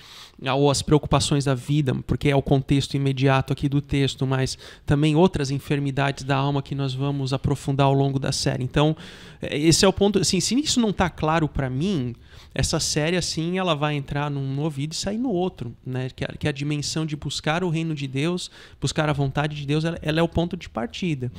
ou as preocupações da vida, porque é o contexto imediato aqui do texto, mas também outras enfermidades da alma que nós vamos aprofundar ao longo da série. Então, esse é o ponto. Assim, se isso não está claro para mim, essa série assim, ela vai entrar num ouvido e sair no outro, né? Que a dimensão de buscar o reino de Deus, buscar a vontade de Deus, ela é o ponto de partida.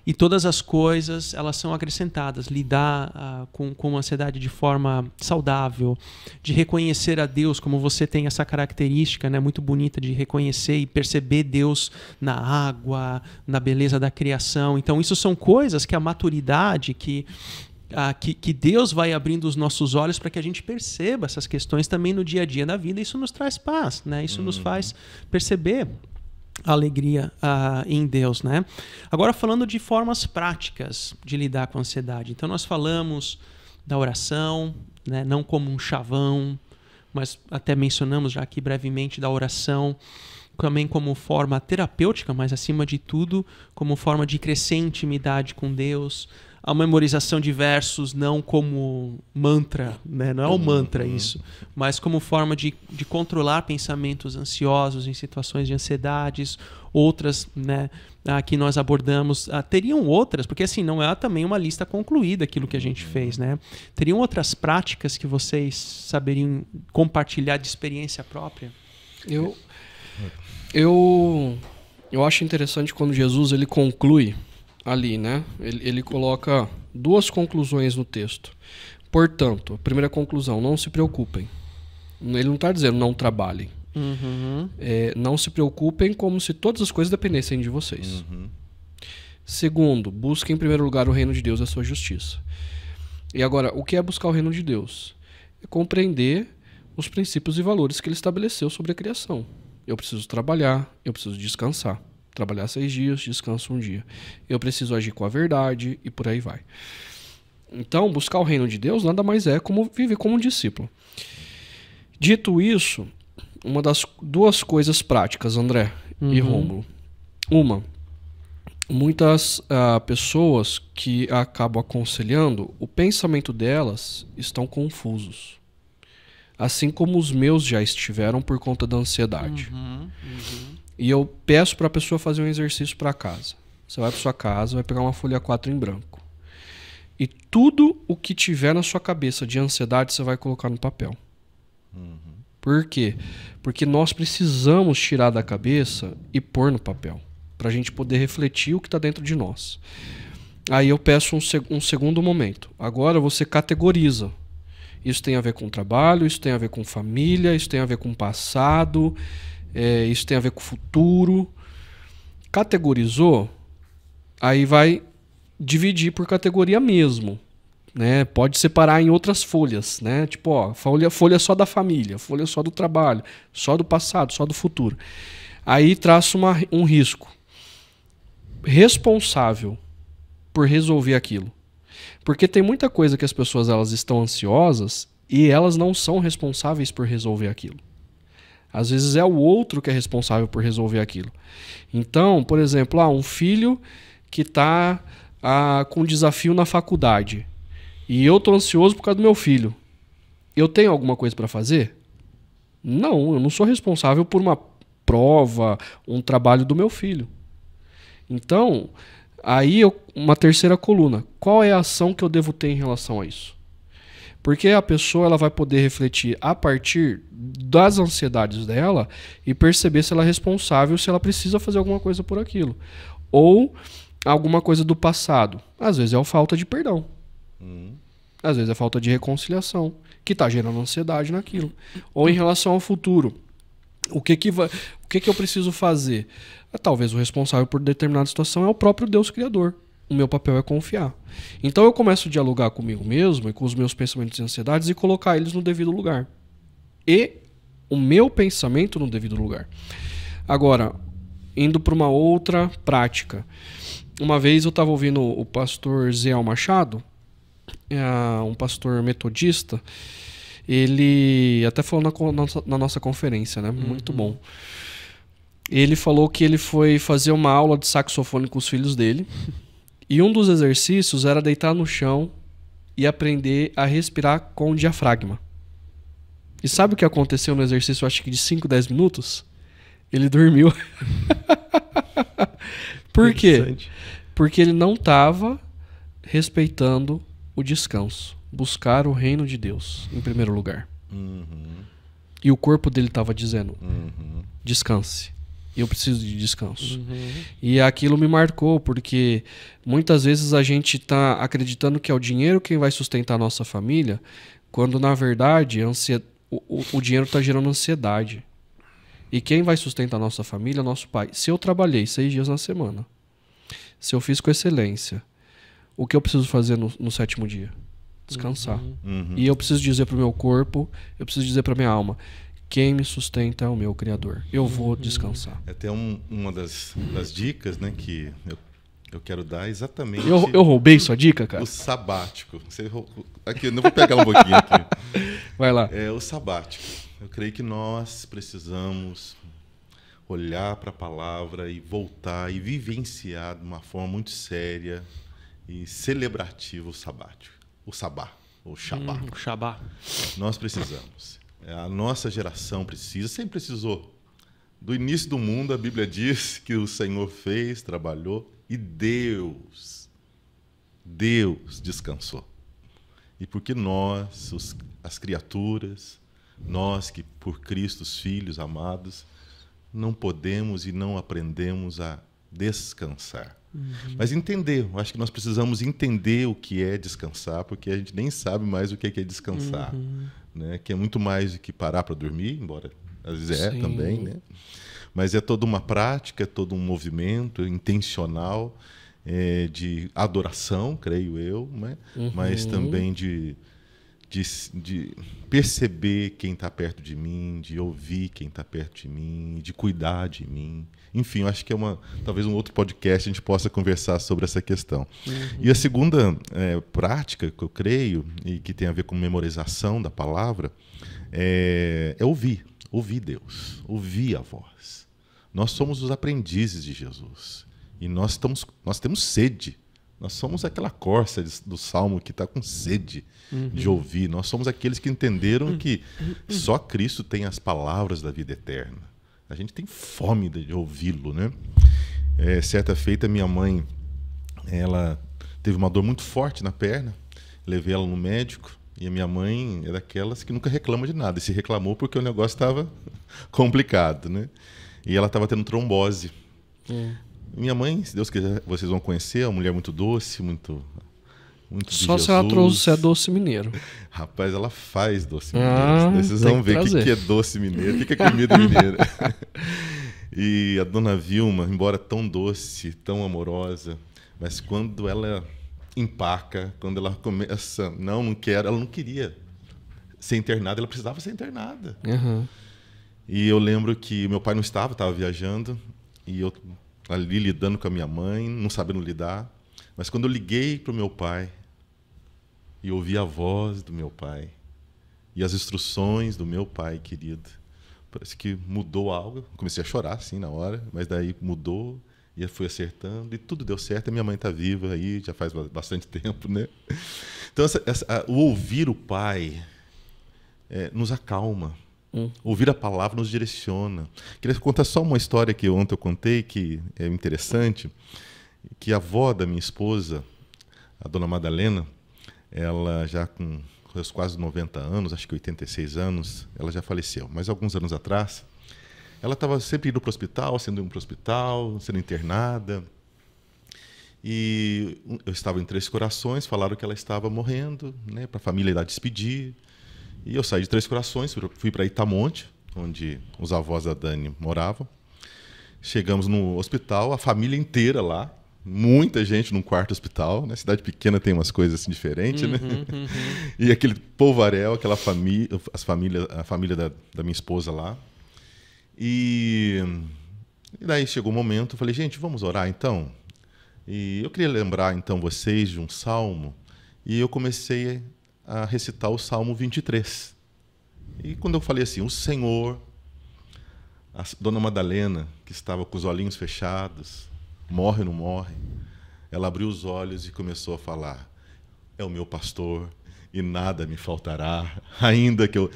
E todas as coisas, elas são acrescentadas. Lidar com a ansiedade de forma saudável, de reconhecer a Deus, como você tem essa característica, né, muito bonita de reconhecer e perceber Deus na água, na beleza da criação. Então, isso são coisas que a maturidade, que Deus vai abrindo os nossos olhos para que a gente perceba essas questões também no dia a dia da vida. Isso nos traz paz, né? Isso nos faz perceber a alegria em Deus, né? Agora, falando de formas práticas de lidar com a ansiedade. Então, nós falamos da oração, né? Não como um chavão, mas até mencionamos já aqui brevemente da oração também como forma terapêutica, mas acima de tudo, como forma de crescer em intimidade com Deus. A memorização de versos não como mantra, né? Não é um mantra isso, mas como forma de controlar pensamentos ansiosos em situações de ansiedades, outras, né, que nós abordamos. Teriam outras, porque assim, não é também uma lista concluída aquilo que a gente fez, né? Teriam outras práticas que vocês saberiam compartilhar de experiência própria? Eu acho interessante quando Jesus ele conclui ali, né? Ele coloca duas conclusões no texto. Portanto, a primeira conclusão, não se preocupem. Ele não está dizendo não trabalhem. Não se preocupem como se todas as coisas dependessem de vocês. Segundo, busquem em primeiro lugar o reino de Deus e a sua justiça. E agora, o que é buscar o reino de Deus? É compreender os princípios e valores que ele estabeleceu sobre a criação. Eu preciso trabalhar, eu preciso descansar. Trabalhar 6 dias, descanso 1 dia. Eu preciso agir com a verdade e por aí vai. Então, buscar o reino de Deus nada mais é como viver como um discípulo. Dito isso, uma das duas coisas práticas, André e Rômulo. Uma, muitas pessoas que acabam aconselhando, o pensamento delas estão confusos. Assim como os meus já estiveram por conta da ansiedade. E eu peço para a pessoa fazer um exercício para casa. Você vai para sua casa, vai pegar uma folha 4 em branco. E tudo o que tiver na sua cabeça de ansiedade, você vai colocar no papel. Por quê? Porque nós precisamos tirar da cabeça e pôr no papel. Para a gente poder refletir o que está dentro de nós. Aí eu peço um segundo momento. Agora você categoriza. Isso tem a ver com trabalho, isso tem a ver com família, isso tem a ver com passado... isso tem a ver com o futuro. Categorizou, aí vai dividir por categoria mesmo, né? Pode separar em outras folhas, né? Tipo, ó, folha só da família, folha só do trabalho, só do passado, só do futuro. Aí traça um risco. Responsável por resolver aquilo. Porque tem muita coisa que as pessoas elas estão ansiosas e elas não são responsáveis por resolver aquilo. Às vezes é o outro que é responsável por resolver aquilo. Então, por exemplo, um filho que está com um desafio na faculdade e eu estou ansioso por causa do meu filho. Eu tenho alguma coisa para fazer? Não, eu não sou responsável por uma prova, um trabalho do meu filho. Então, aí uma terceira coluna. Qual é a ação que eu devo ter em relação a isso? Porque a pessoa ela vai poder refletir a partir das ansiedades dela e perceber se ela é responsável, se ela precisa fazer alguma coisa por aquilo. Ou alguma coisa do passado. Às vezes é a falta de perdão. Às vezes é a falta de reconciliação, que está gerando ansiedade naquilo. Ou em relação ao futuro. O que eu preciso fazer? Talvez o responsável por determinada situação é o próprio Deus Criador. O meu papel é confiar. Então eu começo a dialogar comigo mesmo e com os meus pensamentos e ansiedades e colocar eles no devido lugar. E o meu pensamento no devido lugar. Agora, indo para uma outra prática. Uma vez eu estava ouvindo o pastor Zéal Machado, um pastor metodista. Ele até falou na nossa conferência, né? Muito bom. Ele falou que ele foi fazer uma aula de saxofone com os filhos dele. E um dos exercícios era deitar no chão e aprender a respirar com o diafragma. E sabe o que aconteceu no exercício, acho que de 5, 10 minutos? Ele dormiu. Por quê? Porque ele não estava respeitando o descanso. Buscar o reino de Deus em primeiro lugar. E o corpo dele estava dizendo, descanse. Eu preciso de descanso. E aquilo me marcou, porque muitas vezes a gente está acreditando que é o dinheiro quem vai sustentar a nossa família, quando na verdade o dinheiro está gerando ansiedade. E quem vai sustentar a nossa família é o nosso pai. Se eu trabalhei 6 dias na semana, se eu fiz com excelência, o que eu preciso fazer no 7º dia? Descansar. E eu preciso dizer para o meu corpo, eu preciso dizer para minha alma, quem me sustenta é o meu Criador. Eu vou descansar. É até uma das dicas, né, que eu quero dar exatamente... Eu roubei sua dica, cara? O sabático. Aqui, eu não vou pegar um pouquinho aqui. Vai lá. É o sabático. Eu creio que nós precisamos olhar para a palavra e voltar e vivenciar de uma forma muito séria e celebrativa o sabático, o sabá, o shabá. O Shabá. Nós precisamos. A nossa geração precisa, sempre precisou. Do início do mundo, a Bíblia diz que o Senhor fez, trabalhou e Deus descansou. E porque nós, as criaturas, nós que por Cristo, os filhos amados, não podemos e não aprendemos a descansar. Mas entender, eu acho que nós precisamos entender o que é descansar, porque a gente nem sabe mais o que é descansar. Né? Que é muito mais do que parar para dormir, embora às vezes é também, né? Mas é toda uma prática, é todo um movimento intencional de adoração, creio eu, né? Mas também de perceber quem está perto de mim, de ouvir quem está perto de mim, de cuidar de mim. Enfim, eu acho que talvez um outro podcast a gente possa conversar sobre essa questão. E a segunda prática que eu creio, e que tem a ver com memorização da palavra, é ouvir Deus, ouvir a voz. Nós somos os aprendizes de Jesus e nós temos sede. Nós somos aquela corça do Salmo que está com sede de ouvir. Nós somos aqueles que entenderam que só Cristo tem as palavras da vida eterna. A gente tem fome de ouvi-lo, né? Certa feita, minha mãe, ela teve uma dor muito forte na perna. Levei ela no médico. E a minha mãe é daquelas que nunca reclama de nada. E se reclamou porque o negócio estava complicado, né? E ela estava tendo trombose. Minha mãe, se Deus quiser, vocês vão conhecer, é uma mulher muito doce, muito só se ela trouxe doce mineiro. Rapaz, ela faz doce mineiro. Vocês vão ver o que é doce mineiro, o que é comida mineira. E a dona Vilma, embora tão doce, tão amorosa, mas quando ela empaca, quando ela começa, não quero, ela não queria ser internada, ela precisava ser internada. E eu lembro que meu pai não estava viajando, e eu ali lidando com a minha mãe, não sabendo lidar, mas quando eu liguei para o meu pai e ouvi a voz do meu pai e as instruções do meu pai querido, parece que mudou algo. Comecei a chorar assim na hora, mas daí mudou. E eu fui acertando e tudo deu certo. A minha mãe está viva aí, já faz bastante tempo, né? Então, o ouvir o Pai nos acalma. Ouvir a palavra nos direciona. Queria contar só uma história que ontem eu contei, que é interessante, que a avó da minha esposa, a dona Madalena, ela já com seus quase 90 anos, acho que 86 anos, ela já faleceu. Mas alguns anos atrás, ela estava sempre indo para o hospital, sendo internada. E eu estava em Três Corações, falaram que ela estava morrendo, né, para a família ir lá despedir. E eu saí de Três Corações, fui para Itamonte, onde os avós da Dani moravam. Chegamos no hospital, a família inteira lá, muita gente num quarto hospital, né? Cidade pequena tem umas coisas assim diferentes, né? E aquele polvaréu, aquela família, a família da minha esposa lá. E daí chegou o momento, eu falei, gente, vamos orar então? E eu queria lembrar então vocês de um salmo, e eu comecei a recitar o Salmo 23. E quando eu falei assim, o Senhor, a dona Madalena, que estava com os olhinhos fechados, morre ou não morre, ela abriu os olhos e começou a falar, é o meu pastor e nada me faltará, ainda que eu...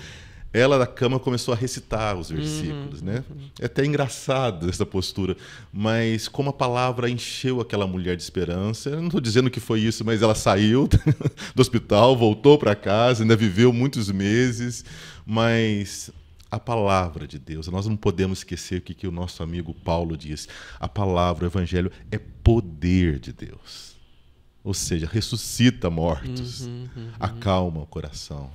Ela da cama começou a recitar os versículos, né? É até engraçado essa postura, mas como a palavra encheu aquela mulher de esperança, eu não estou dizendo que foi isso, mas ela saiu do hospital, voltou para casa, ainda viveu muitos meses, mas a palavra de Deus, nós não podemos esquecer o que o nosso amigo Paulo diz, a palavra, o evangelho é poder de Deus, ou seja, ressuscita mortos, acalma o coração.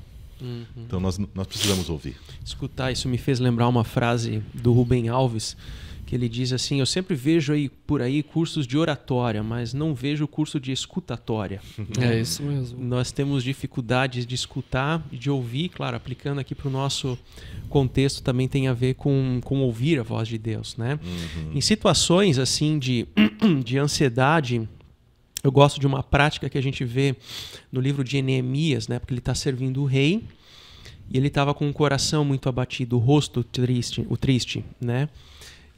Então nós precisamos ouvir. Escutar, isso me fez lembrar uma frase do Rubem Alves, que ele diz assim, eu sempre vejo por aí cursos de oratória, mas não vejo curso de escutatória. É isso mesmo. Nós temos dificuldades de escutar e de ouvir, claro, aplicando aqui para o nosso contexto também tem a ver com ouvir a voz de Deus, né? Em situações assim de ansiedade, eu gosto de uma prática que a gente vê no livro de Neemias, né? Porque ele está servindo o rei e ele estava com o coração muito abatido, o rosto triste, né?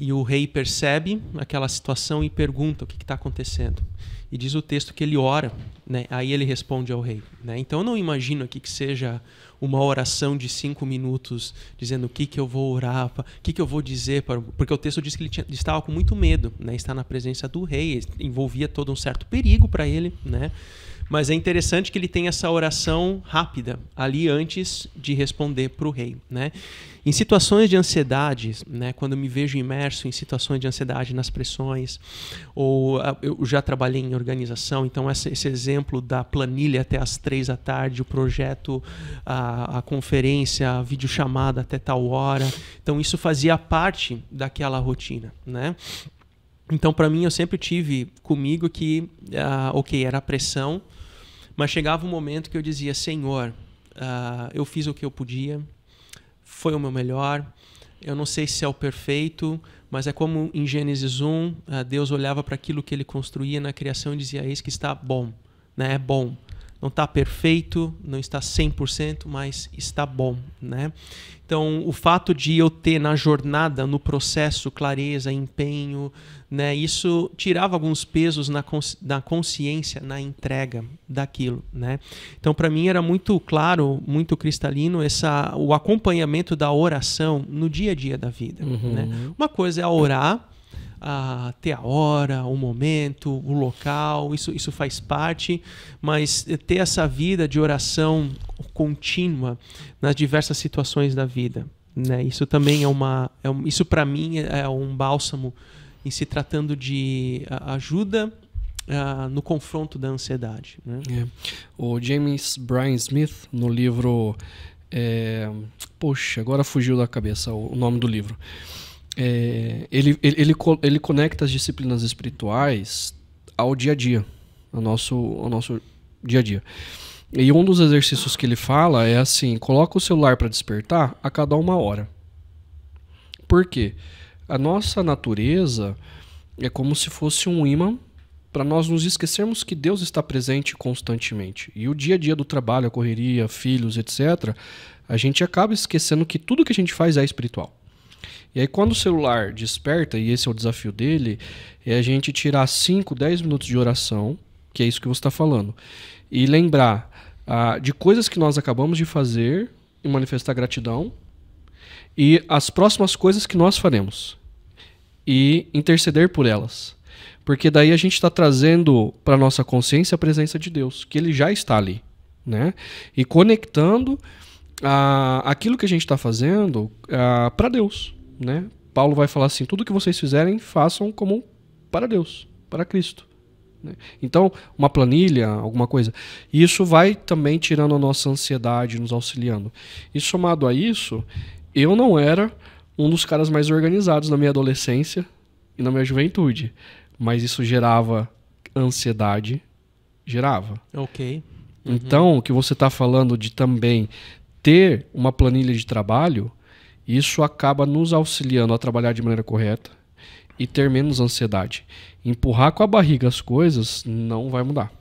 E o rei percebe aquela situação e pergunta o que está acontecendo. E diz o texto que ele ora, né? Aí ele responde ao rei, né? Então eu não imagino aqui que seja uma oração de 5 minutos dizendo o que eu vou orar, o que eu vou dizer, porque o texto diz que ele estava com muito medo, né? Estar na presença do rei envolvia todo um certo perigo para ele, né? Mas é interessante que ele tem essa oração rápida ali antes de responder para o rei, né? Em situações de ansiedade, né, quando eu me vejo imerso em situações de ansiedade, nas pressões, ou eu já trabalhei em organização, então esse exemplo da planilha até às 3 da tarde, o projeto, a conferência, a videochamada até tal hora, então isso fazia parte daquela rotina, né? Então, para mim, eu sempre tive comigo que, era a pressão, mas chegava um momento que eu dizia, Senhor, eu fiz o que eu podia, foi o meu melhor, eu não sei se é o perfeito, mas é como em Gênesis 1, Deus olhava para aquilo que ele construía na criação e dizia, eis que está bom, né? É bom. Não está perfeito, não está 100%, mas está bom, né? Então, o fato de eu ter na jornada, no processo, clareza, empenho, né, isso tirava alguns pesos na consciência, na entrega daquilo, né? Então, para mim, era muito claro, muito cristalino o acompanhamento da oração no dia a dia da vida. Né? Uma coisa é orar, ter a hora, o momento, o local, isso faz parte, mas ter essa vida de oração contínua nas diversas situações da vida, né? Isso também isso para mim é um bálsamo em se tratando de ajuda no confronto da ansiedade, né? O James Bryan Smith, no livro, agora fugiu da cabeça o nome do livro. Ele conecta as disciplinas espirituais ao dia a dia, ao nosso dia a dia. E um dos exercícios que ele fala é assim, coloca o celular para despertar a cada 1 hora. Por quê? A nossa natureza é como se fosse um ímã para nós nos esquecermos que Deus está presente constantemente. E o dia a dia do trabalho, a correria, filhos, etc., a gente acaba esquecendo que tudo que a gente faz é espiritual. E aí quando o celular desperta, e esse é o desafio dele, é a gente tirar 5, 10 minutos de oração, que é isso que você está falando, e lembrar de coisas que nós acabamos de fazer e manifestar gratidão, e as próximas coisas que nós faremos, e interceder por elas. Porque daí a gente está trazendo para a nossa consciência a presença de Deus, que Ele já está ali, né? E conectando aquilo que a gente está fazendo para Deus, né? Paulo vai falar assim, tudo que vocês fizerem, façam como para Deus, para Cristo. Né? Então, uma planilha, alguma coisa, isso vai também tirando a nossa ansiedade, nos auxiliando. E somado a isso, eu não era um dos caras mais organizados na minha adolescência e na minha juventude, mas isso gerava ansiedade, gerava. Ok. Então, o que você está falando de também ter uma planilha de trabalho, isso acaba nos auxiliando a trabalhar de maneira correta e ter menos ansiedade. Empurrar com a barriga as coisas não vai mudar.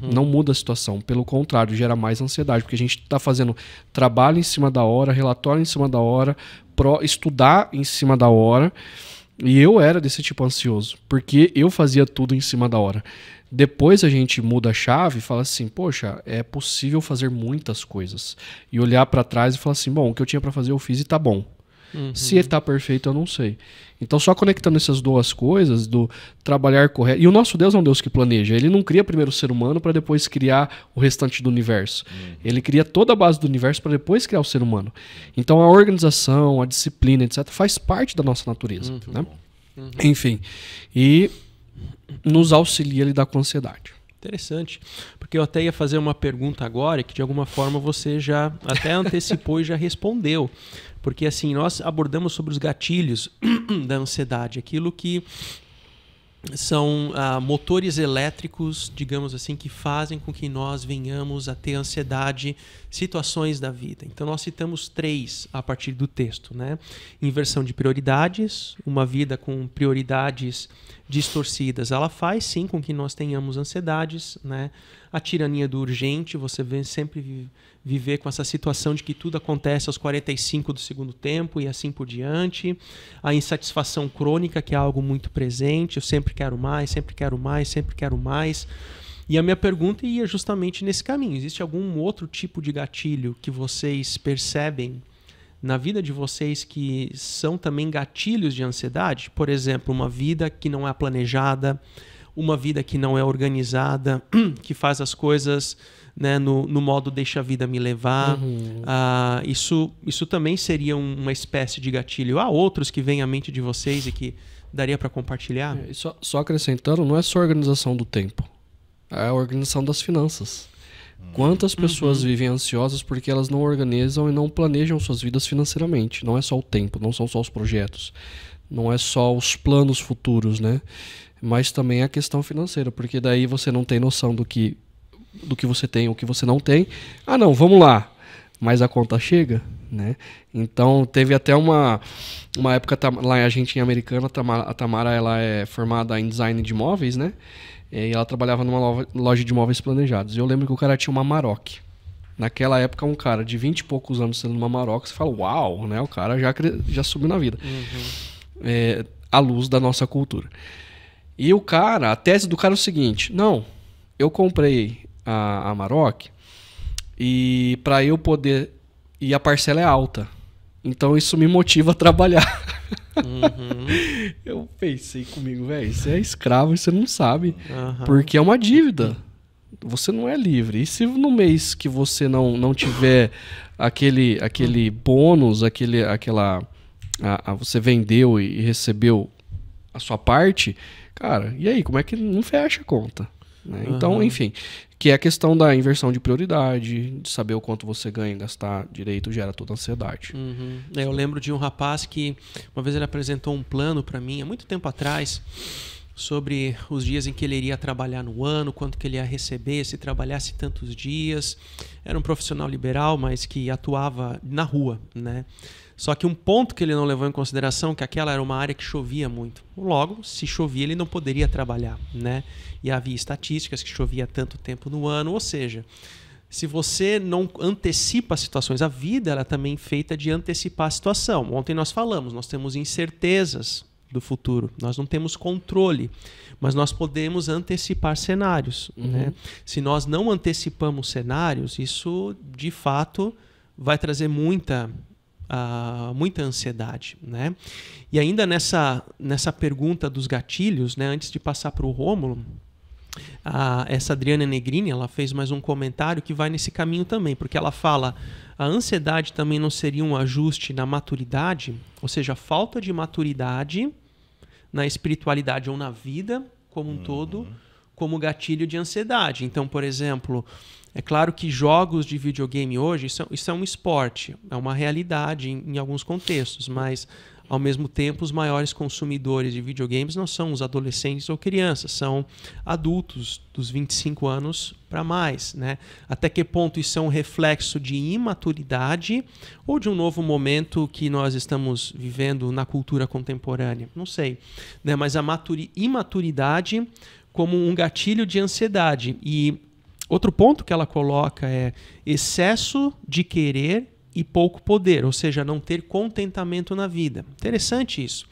Não muda a situação. Pelo contrário, gera mais ansiedade, porque a gente está fazendo trabalho em cima da hora, relatório em cima da hora, estudar em cima da hora. E eu era desse tipo ansioso, porque eu fazia tudo em cima da hora. Depois a gente muda a chave e fala assim, poxa, é possível fazer muitas coisas. E olhar para trás e falar assim, bom, o que eu tinha para fazer eu fiz e tá bom. Se ele tá perfeito, eu não sei. Então só conectando essas duas coisas, do trabalhar correto. E o nosso Deus é um Deus que planeja. Ele não cria primeiro o ser humano para depois criar o restante do universo. Ele cria toda a base do universo para depois criar o ser humano. Então a organização, a disciplina, etc., faz parte da nossa natureza. Né? Enfim. E nos auxilia a lidar com a ansiedade. Interessante, porque eu até ia fazer uma pergunta agora que de alguma forma você já até antecipou e já respondeu, porque assim, nós abordamos sobre os gatilhos da ansiedade, aquilo que são motores elétricos, digamos assim, que fazem com que nós venhamos a ter ansiedade, situações da vida. Então nós citamos 3 a partir do texto, né? Inversão de prioridades, uma vida com prioridades distorcidas. Ela faz sim com que nós tenhamos ansiedades, né? A tirania do urgente, você vê sempre viver com essa situação de que tudo acontece aos 45 do segundo tempo e assim por diante. A insatisfação crônica, que é algo muito presente, eu sempre quero mais, sempre quero mais, sempre quero mais. E a minha pergunta ia justamente nesse caminho. Existe algum outro tipo de gatilho que vocês percebem na vida de vocês que são também gatilhos de ansiedade? Por exemplo, uma vida que não é planejada, uma vida que não é organizada, que faz as coisas, né, no modo deixa a vida me levar. Isso também seria uma espécie de gatilho. Há outros que vêm à mente de vocês e que daria para compartilhar? Só acrescentando, não é só a organização do tempo, é a organização das finanças. Quantas pessoas vivem ansiosas porque elas não organizam e não planejam suas vidas financeiramente? Não é só o tempo, não são só os projetos, não é só os planos futuros, né? Mas também a questão financeira, porque daí você não tem noção do que você tem, o que você não tem. Ah, não, vamos lá, mas a conta chega, né? Então teve até uma época lá a gente em Americana, a Tamara ela é formada em design de imóveis, né? E ela trabalhava numa loja de imóveis planejados. E eu lembro que o cara tinha uma Amarok. Naquela época, um cara de 20 e poucos anos sendo uma Amarok, você fala, uau, né? O cara já subiu na vida. À luz da nossa cultura. E o cara, a tese do cara é o seguinte, não, eu comprei a Amarok e para eu poder... E a parcela é alta. Então isso me motiva a trabalhar. Eu pensei comigo, velho, você é escravo e você não sabe. Porque é uma dívida. Você não é livre. E se no mês que você não tiver aquele bônus, você vendeu e recebeu a sua parte, cara, e aí, como é que não fecha a conta? Né? Então, enfim, que é a questão da inversão de prioridade, de saber o quanto você ganha e gastar direito, gera toda a ansiedade. Eu lembro de um rapaz que uma vez ele apresentou um plano para mim, há muito tempo atrás, sobre os dias em que ele iria trabalhar no ano, quanto que ele ia receber se trabalhasse tantos dias. Era um profissional liberal, mas que atuava na rua, né? Só que um ponto que ele não levou em consideração, que aquela era uma área que chovia muito. Logo, se chovia, ele não poderia trabalhar, né? E havia estatísticas que chovia tanto tempo no ano. Ou seja, se você não antecipa as situações, a vida ela também é feita de antecipar a situação. Ontem nós falamos, nós temos incertezas do futuro. Nós não temos controle, mas nós podemos antecipar cenários, né? Se nós não antecipamos cenários, isso, de fato, vai trazer muita ansiedade, né? E ainda nessa pergunta dos gatilhos, né, antes de passar para o Rômulo, essa Adriana Negrini, ela fez mais um comentário que vai nesse caminho também, porque ela fala, a ansiedade também não seria um ajuste na maturidade, ou seja, a falta de maturidade na espiritualidade ou na vida como um todo, como gatilho de ansiedade. Então, por exemplo, é claro que jogos de videogame hoje, isso é um esporte, é uma realidade em alguns contextos, mas, ao mesmo tempo, os maiores consumidores de videogames não são os adolescentes ou crianças, são adultos dos 25 anos para mais, né? Até que ponto isso é um reflexo de imaturidade ou de um novo momento que nós estamos vivendo na cultura contemporânea? Não sei, né? Mas a imaturidade como um gatilho de ansiedade. E outro ponto que ela coloca é excesso de querer e pouco poder, ou seja, não ter contentamento na vida. Interessante isso.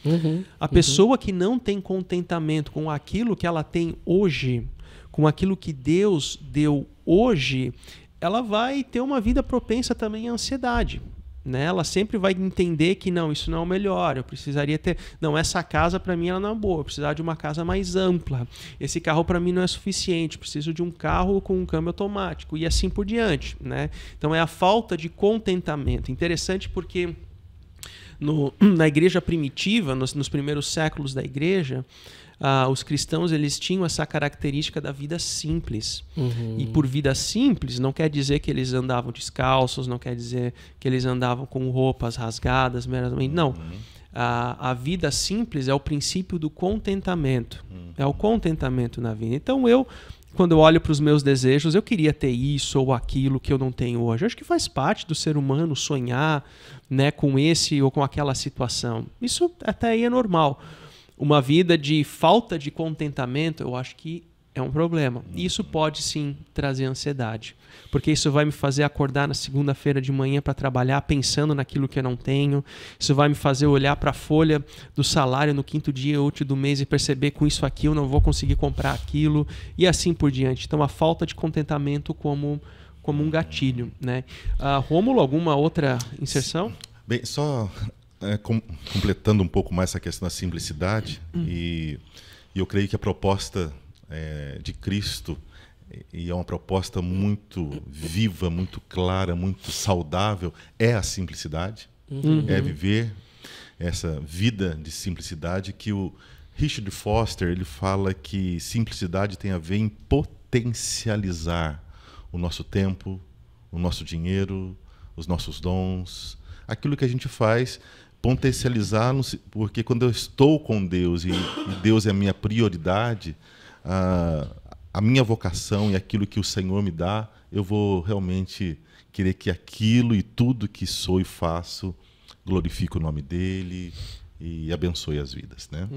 A pessoa que não tem contentamento com aquilo que ela tem hoje, com aquilo que Deus deu hoje, ela vai ter uma vida propensa também à ansiedade, né? Ela sempre vai entender que não, isso não é o melhor, eu precisaria ter... Não, essa casa para mim ela não é boa, eu precisava de uma casa mais ampla. Esse carro para mim não é suficiente, eu preciso de um carro com um câmbio automático e assim por diante, né? Então é a falta de contentamento. Interessante porque na igreja primitiva, nos primeiros séculos da igreja, os cristãos eles tinham essa característica da vida simples. E por vida simples não quer dizer que eles andavam descalços, não quer dizer que eles andavam com roupas rasgadas, meramente. Não. A vida simples é o princípio do contentamento. É o contentamento na vida. Então quando eu olho para os meus desejos, eu queria ter isso ou aquilo que eu não tenho hoje. Eu acho que faz parte do ser humano sonhar, né, com esse ou com aquela situação. Isso até aí é normal. uma vida de falta de contentamento, eu acho que é um problema. E isso pode sim trazer ansiedade, porque isso vai me fazer acordar na segunda-feira de manhã para trabalhar pensando naquilo que eu não tenho. Isso vai me fazer olhar para a folha do salário no 5º dia útil do mês e perceber que com isso aqui eu não vou conseguir comprar aquilo e assim por diante. Então a falta de contentamento como um gatilho, né? Rômulo, alguma outra inserção? Bem, só completando um pouco mais essa questão da simplicidade, e eu creio que a proposta de Cristo, e é uma proposta muito viva, muito clara, muito saudável, é a simplicidade, é viver essa vida de simplicidade, que o Richard Foster ele fala que simplicidade tem a ver em potencializar o nosso tempo, o nosso dinheiro, os nossos dons, aquilo que a gente faz, potencializar, porque quando eu estou com Deus e Deus é a minha prioridade, a minha vocação e aquilo que o Senhor me dá, eu vou realmente querer que aquilo e tudo que sou e faço glorifique o nome dele e abençoe as vidas, né?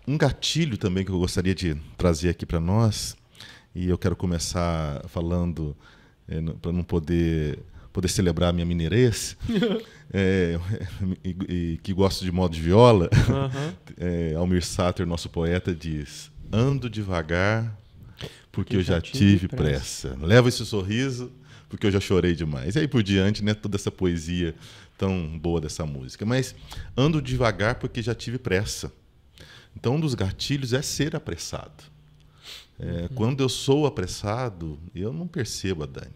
Um gatilho também que eu gostaria de trazer aqui para nós, e eu quero começar falando, para não poder celebrar a minha mineirês, e que gosto de modo de viola, Almir Sater, nosso poeta, diz: ando devagar porque eu já tive pressa. Leva esse sorriso porque eu já chorei demais. E aí por diante, né, toda essa poesia tão boa dessa música. Mas ando devagar porque já tive pressa. Então um dos gatilhos é ser apressado. Quando eu sou apressado, eu não percebo a Dani.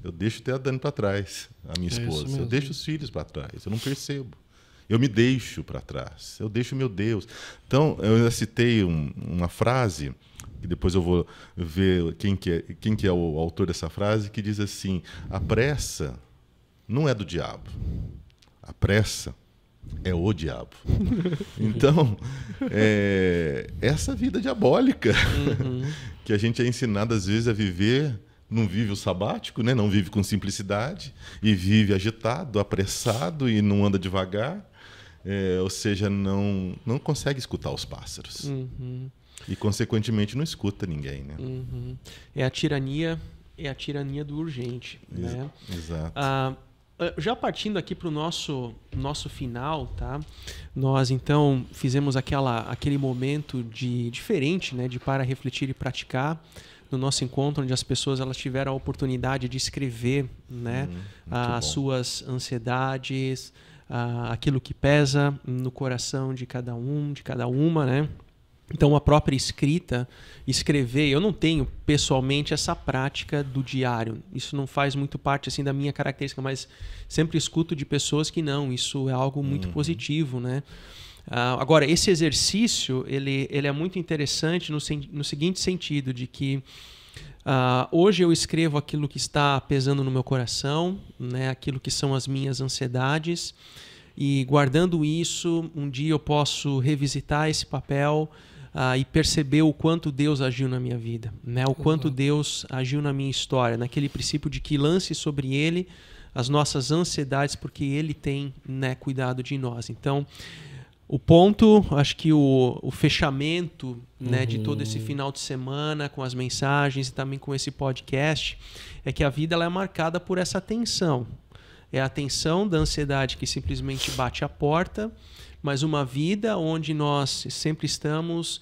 Eu deixo até a Dani para trás, a minha esposa. Eu deixo os filhos para trás, eu não percebo. Eu me deixo para trás, eu deixo meu Deus. Então, eu já citei uma frase, que depois eu vou ver quem que é o autor dessa frase, que diz assim: a pressa não é do diabo, a pressa é o diabo. Então, essa vida diabólica que a gente é ensinado às vezes a viver, não vive o sabático, né? Não vive com simplicidade e vive agitado, apressado e não anda devagar, ou seja, não consegue escutar os pássaros e consequentemente não escuta ninguém, né? É a tirania do urgente, né? Exato. Já partindo aqui para o nosso final, tá? Nós então fizemos aquele momento diferente, né, de para refletir e praticar, no nosso encontro, onde as pessoas elas tiveram a oportunidade de escrever, né, as suas ansiedades, aquilo que pesa no coração de cada um, de cada uma, né? Então, a própria escrever, eu não tenho pessoalmente essa prática do diário. Isso não faz muito parte assim da minha característica, mas sempre escuto de pessoas que não, isso é algo muito positivo, né? Agora, esse exercício, ele é muito interessante no seguinte sentido, de que hoje eu escrevo aquilo que está pesando no meu coração, né, aquilo que são as minhas ansiedades, e guardando isso, um dia eu posso revisitar esse papel e perceber o quanto Deus agiu na minha vida, né, o quanto Deus agiu na minha história, naquele princípio de que lance sobre Ele as nossas ansiedades, porque Ele tem, né, cuidado de nós. Então, o ponto, acho que o fechamento, né, de todo esse final de semana, com as mensagens e também com esse podcast, é que a vida ela é marcada por essa tensão. É a tensão da ansiedade que simplesmente bate a porta, mas uma vida onde nós sempre estamos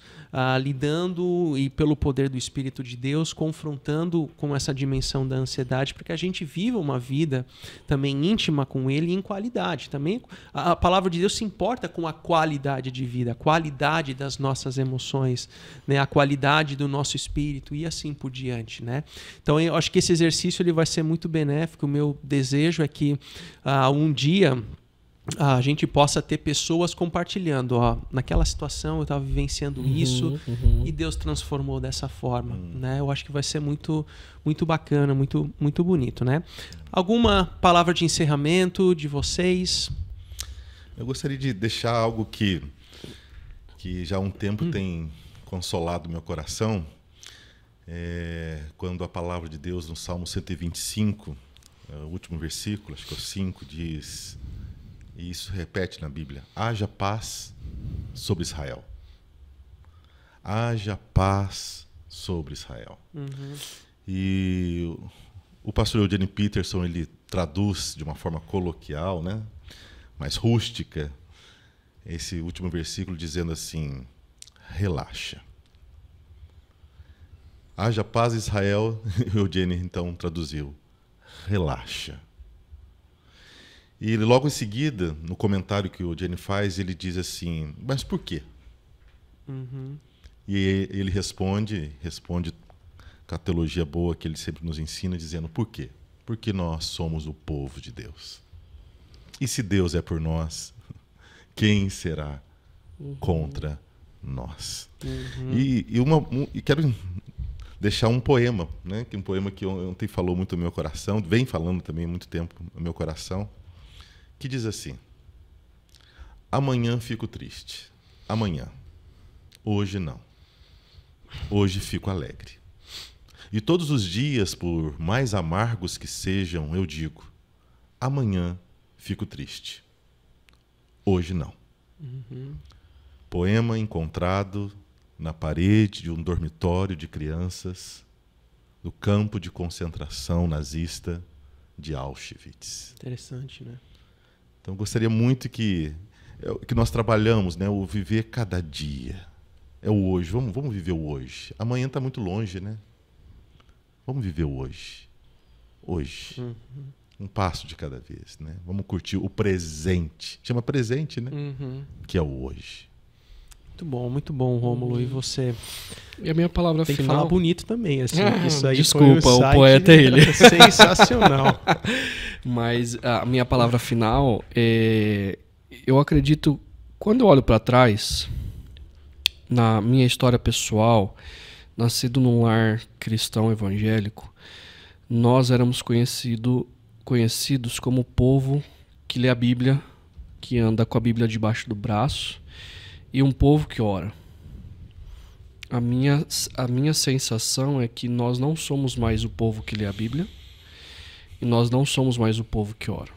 lidando e pelo poder do Espírito de Deus, confrontando com essa dimensão da ansiedade, para que a gente viva uma vida também íntima com Ele e em qualidade. Também a palavra de Deus se importa com a qualidade de vida, a qualidade das nossas emoções, né? A qualidade do nosso espírito e assim por diante, né? Então eu acho que esse exercício ele vai ser muito benéfico. O meu desejo é que um dia a gente possa ter pessoas compartilhando, naquela situação eu estava vivenciando isso e Deus transformou dessa forma, né? Eu acho que vai ser muito, muito bacana, muito, muito bonito, né? Alguma palavra de encerramento de vocês? Eu gostaria de deixar algo que já há um tempo tem consolado meu coração, quando a palavra de Deus no Salmo 125, o último versículo, acho que é o 5, diz: e isso repete na Bíblia, haja paz sobre Israel. Haja paz sobre Israel. E o pastor Eugene Peterson, ele traduz de uma forma coloquial, né, mais rústica, esse último versículo dizendo assim: relaxa. Haja paz Israel, Eugene então traduziu, relaxa. E ele, logo em seguida, no comentário que o Eugene faz, ele diz assim, mas por quê? E ele responde com a teologia boa que ele sempre nos ensina, dizendo, por quê? Porque nós somos o povo de Deus. E se Deus é por nós, quem será contra nós? E quero deixar um poema, né? Um poema que ontem falou muito no meu coração, vem falando também há muito tempo no meu coração, que diz assim: amanhã fico triste, amanhã, hoje não, hoje fico alegre. E todos os dias, por mais amargos que sejam, eu digo, amanhã fico triste, hoje não. Poema encontrado na parede de um dormitório de crianças do campo de concentração nazista de Auschwitz. Interessante, né? Então, eu gostaria muito que nós trabalhamos, né, o viver cada dia. É o hoje. Vamos viver o hoje. Amanhã está muito longe, né? Vamos viver o hoje. Hoje. Um passo de cada vez, né? Vamos curtir o presente. Chama presente, né? Que é o hoje. Muito bom, Rômulo. E você? E a minha palavra tem final... que falar bonito também, assim. Isso aí desculpa, foi o poeta é ele. Sensacional. Mas a minha palavra final é... Eu acredito, quando eu olho para trás, na minha história pessoal, nascido num lar cristão evangélico, nós éramos conhecidos como o povo que lê a Bíblia, que anda com a Bíblia debaixo do braço, e um povo que ora. A minha sensação é que nós não somos mais o povo que lê a Bíblia e nós não somos mais o povo que ora.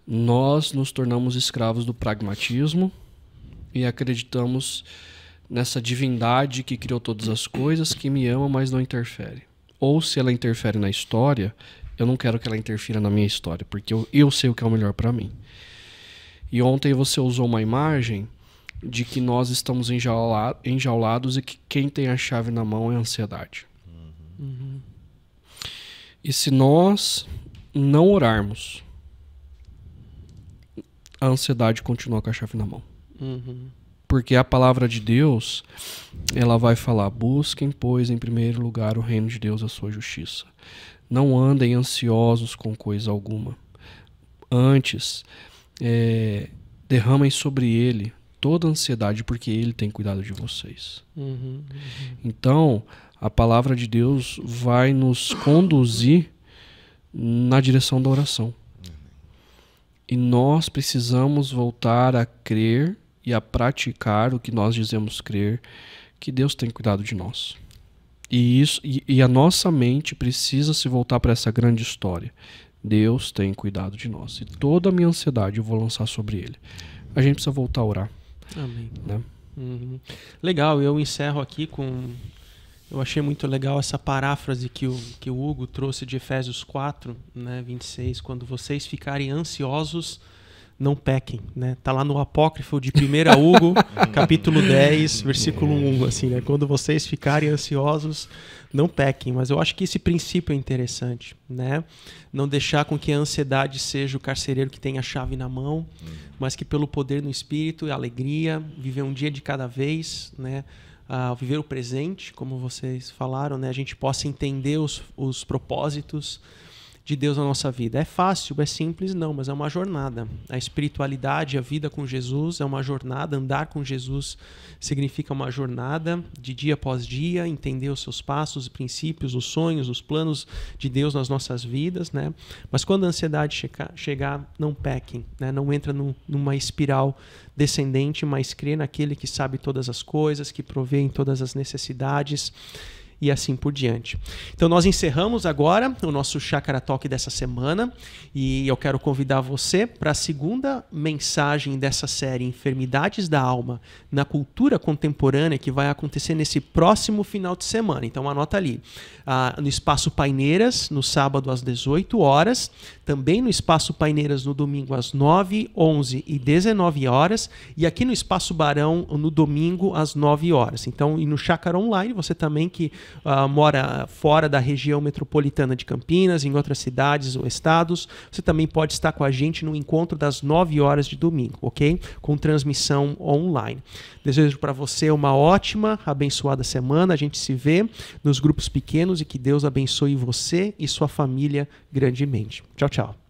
Nós nos tornamos escravos do pragmatismo e acreditamos nessa divindade que criou todas as coisas, que me ama, mas não interfere. Ou se ela interfere na história, eu não quero que ela interfira na minha história, porque eu sei o que é o melhor para mim. E ontem você usou uma imagem de que nós estamos enjaulados e que quem tem a chave na mão é a ansiedade. E se nós não orarmos, a ansiedade continua com a chave na mão. Porque a palavra de Deus, ela vai falar, busquem, pois, em primeiro lugar o reino de Deus e a sua justiça. Não andem ansiosos com coisa alguma. Antes, derramem sobre ele toda a ansiedade, porque ele tem cuidado de vocês. Então, a palavra de Deus vai nos conduzir na direção da oração. E nós precisamos voltar a crer e a praticar o que nós dizemos crer, que Deus tem cuidado de nós. E a nossa mente precisa se voltar para essa grande história. Deus tem cuidado de nós. E toda a minha ansiedade eu vou lançar sobre ele. A gente precisa voltar a orar. Amém. Né? Legal, eu encerro aqui com... Eu achei muito legal essa paráfrase que o Hugo trouxe de Efésios 4, né, 26. Quando vocês ficarem ansiosos, não pequem. Né? Tá lá no apócrifo de 1 Hugo, capítulo 10, versículo 1. Assim, né? Quando vocês ficarem ansiosos, não pequem. Mas eu acho que esse princípio é interessante. Né? Não deixar com que a ansiedade seja o carcereiro que tem a chave na mão, mas que pelo poder no Espírito e alegria, viver um dia de cada vez, né? Viver o presente, como vocês falaram, né? A gente possa entender os propósitos de Deus na nossa vida. É fácil, é simples? Não, mas é uma jornada. A espiritualidade, a vida com Jesus é uma jornada. Andar com Jesus significa uma jornada de dia após dia, entender os seus passos, os princípios, os sonhos, os planos de Deus nas nossas vidas, né? Mas quando a ansiedade chegar, não pequem, né? Não entra numa espiral descendente, mas crê naquele que sabe todas as coisas, que provê em todas as necessidades. e assim por diante. Então nós encerramos agora o nosso Chácara Talk dessa semana e eu quero convidar você para a segunda mensagem dessa série Enfermidades da Alma na Cultura Contemporânea, que vai acontecer nesse próximo final de semana. Então anota ali, no Espaço Paineiras, no sábado às 18 horas, também no Espaço Paineiras no domingo às 9, 11 e 19 horas e aqui no Espaço Barão no domingo às 9 horas. Então, e no Chácara Online, você também que mora fora da região metropolitana de Campinas, em outras cidades ou estados, você também pode estar com a gente no encontro das 9 horas de domingo, ok? Com transmissão online. Desejo para você uma ótima, abençoada semana. A gente se vê nos grupos pequenos e que Deus abençoe você e sua família grandemente. Tchau, tchau.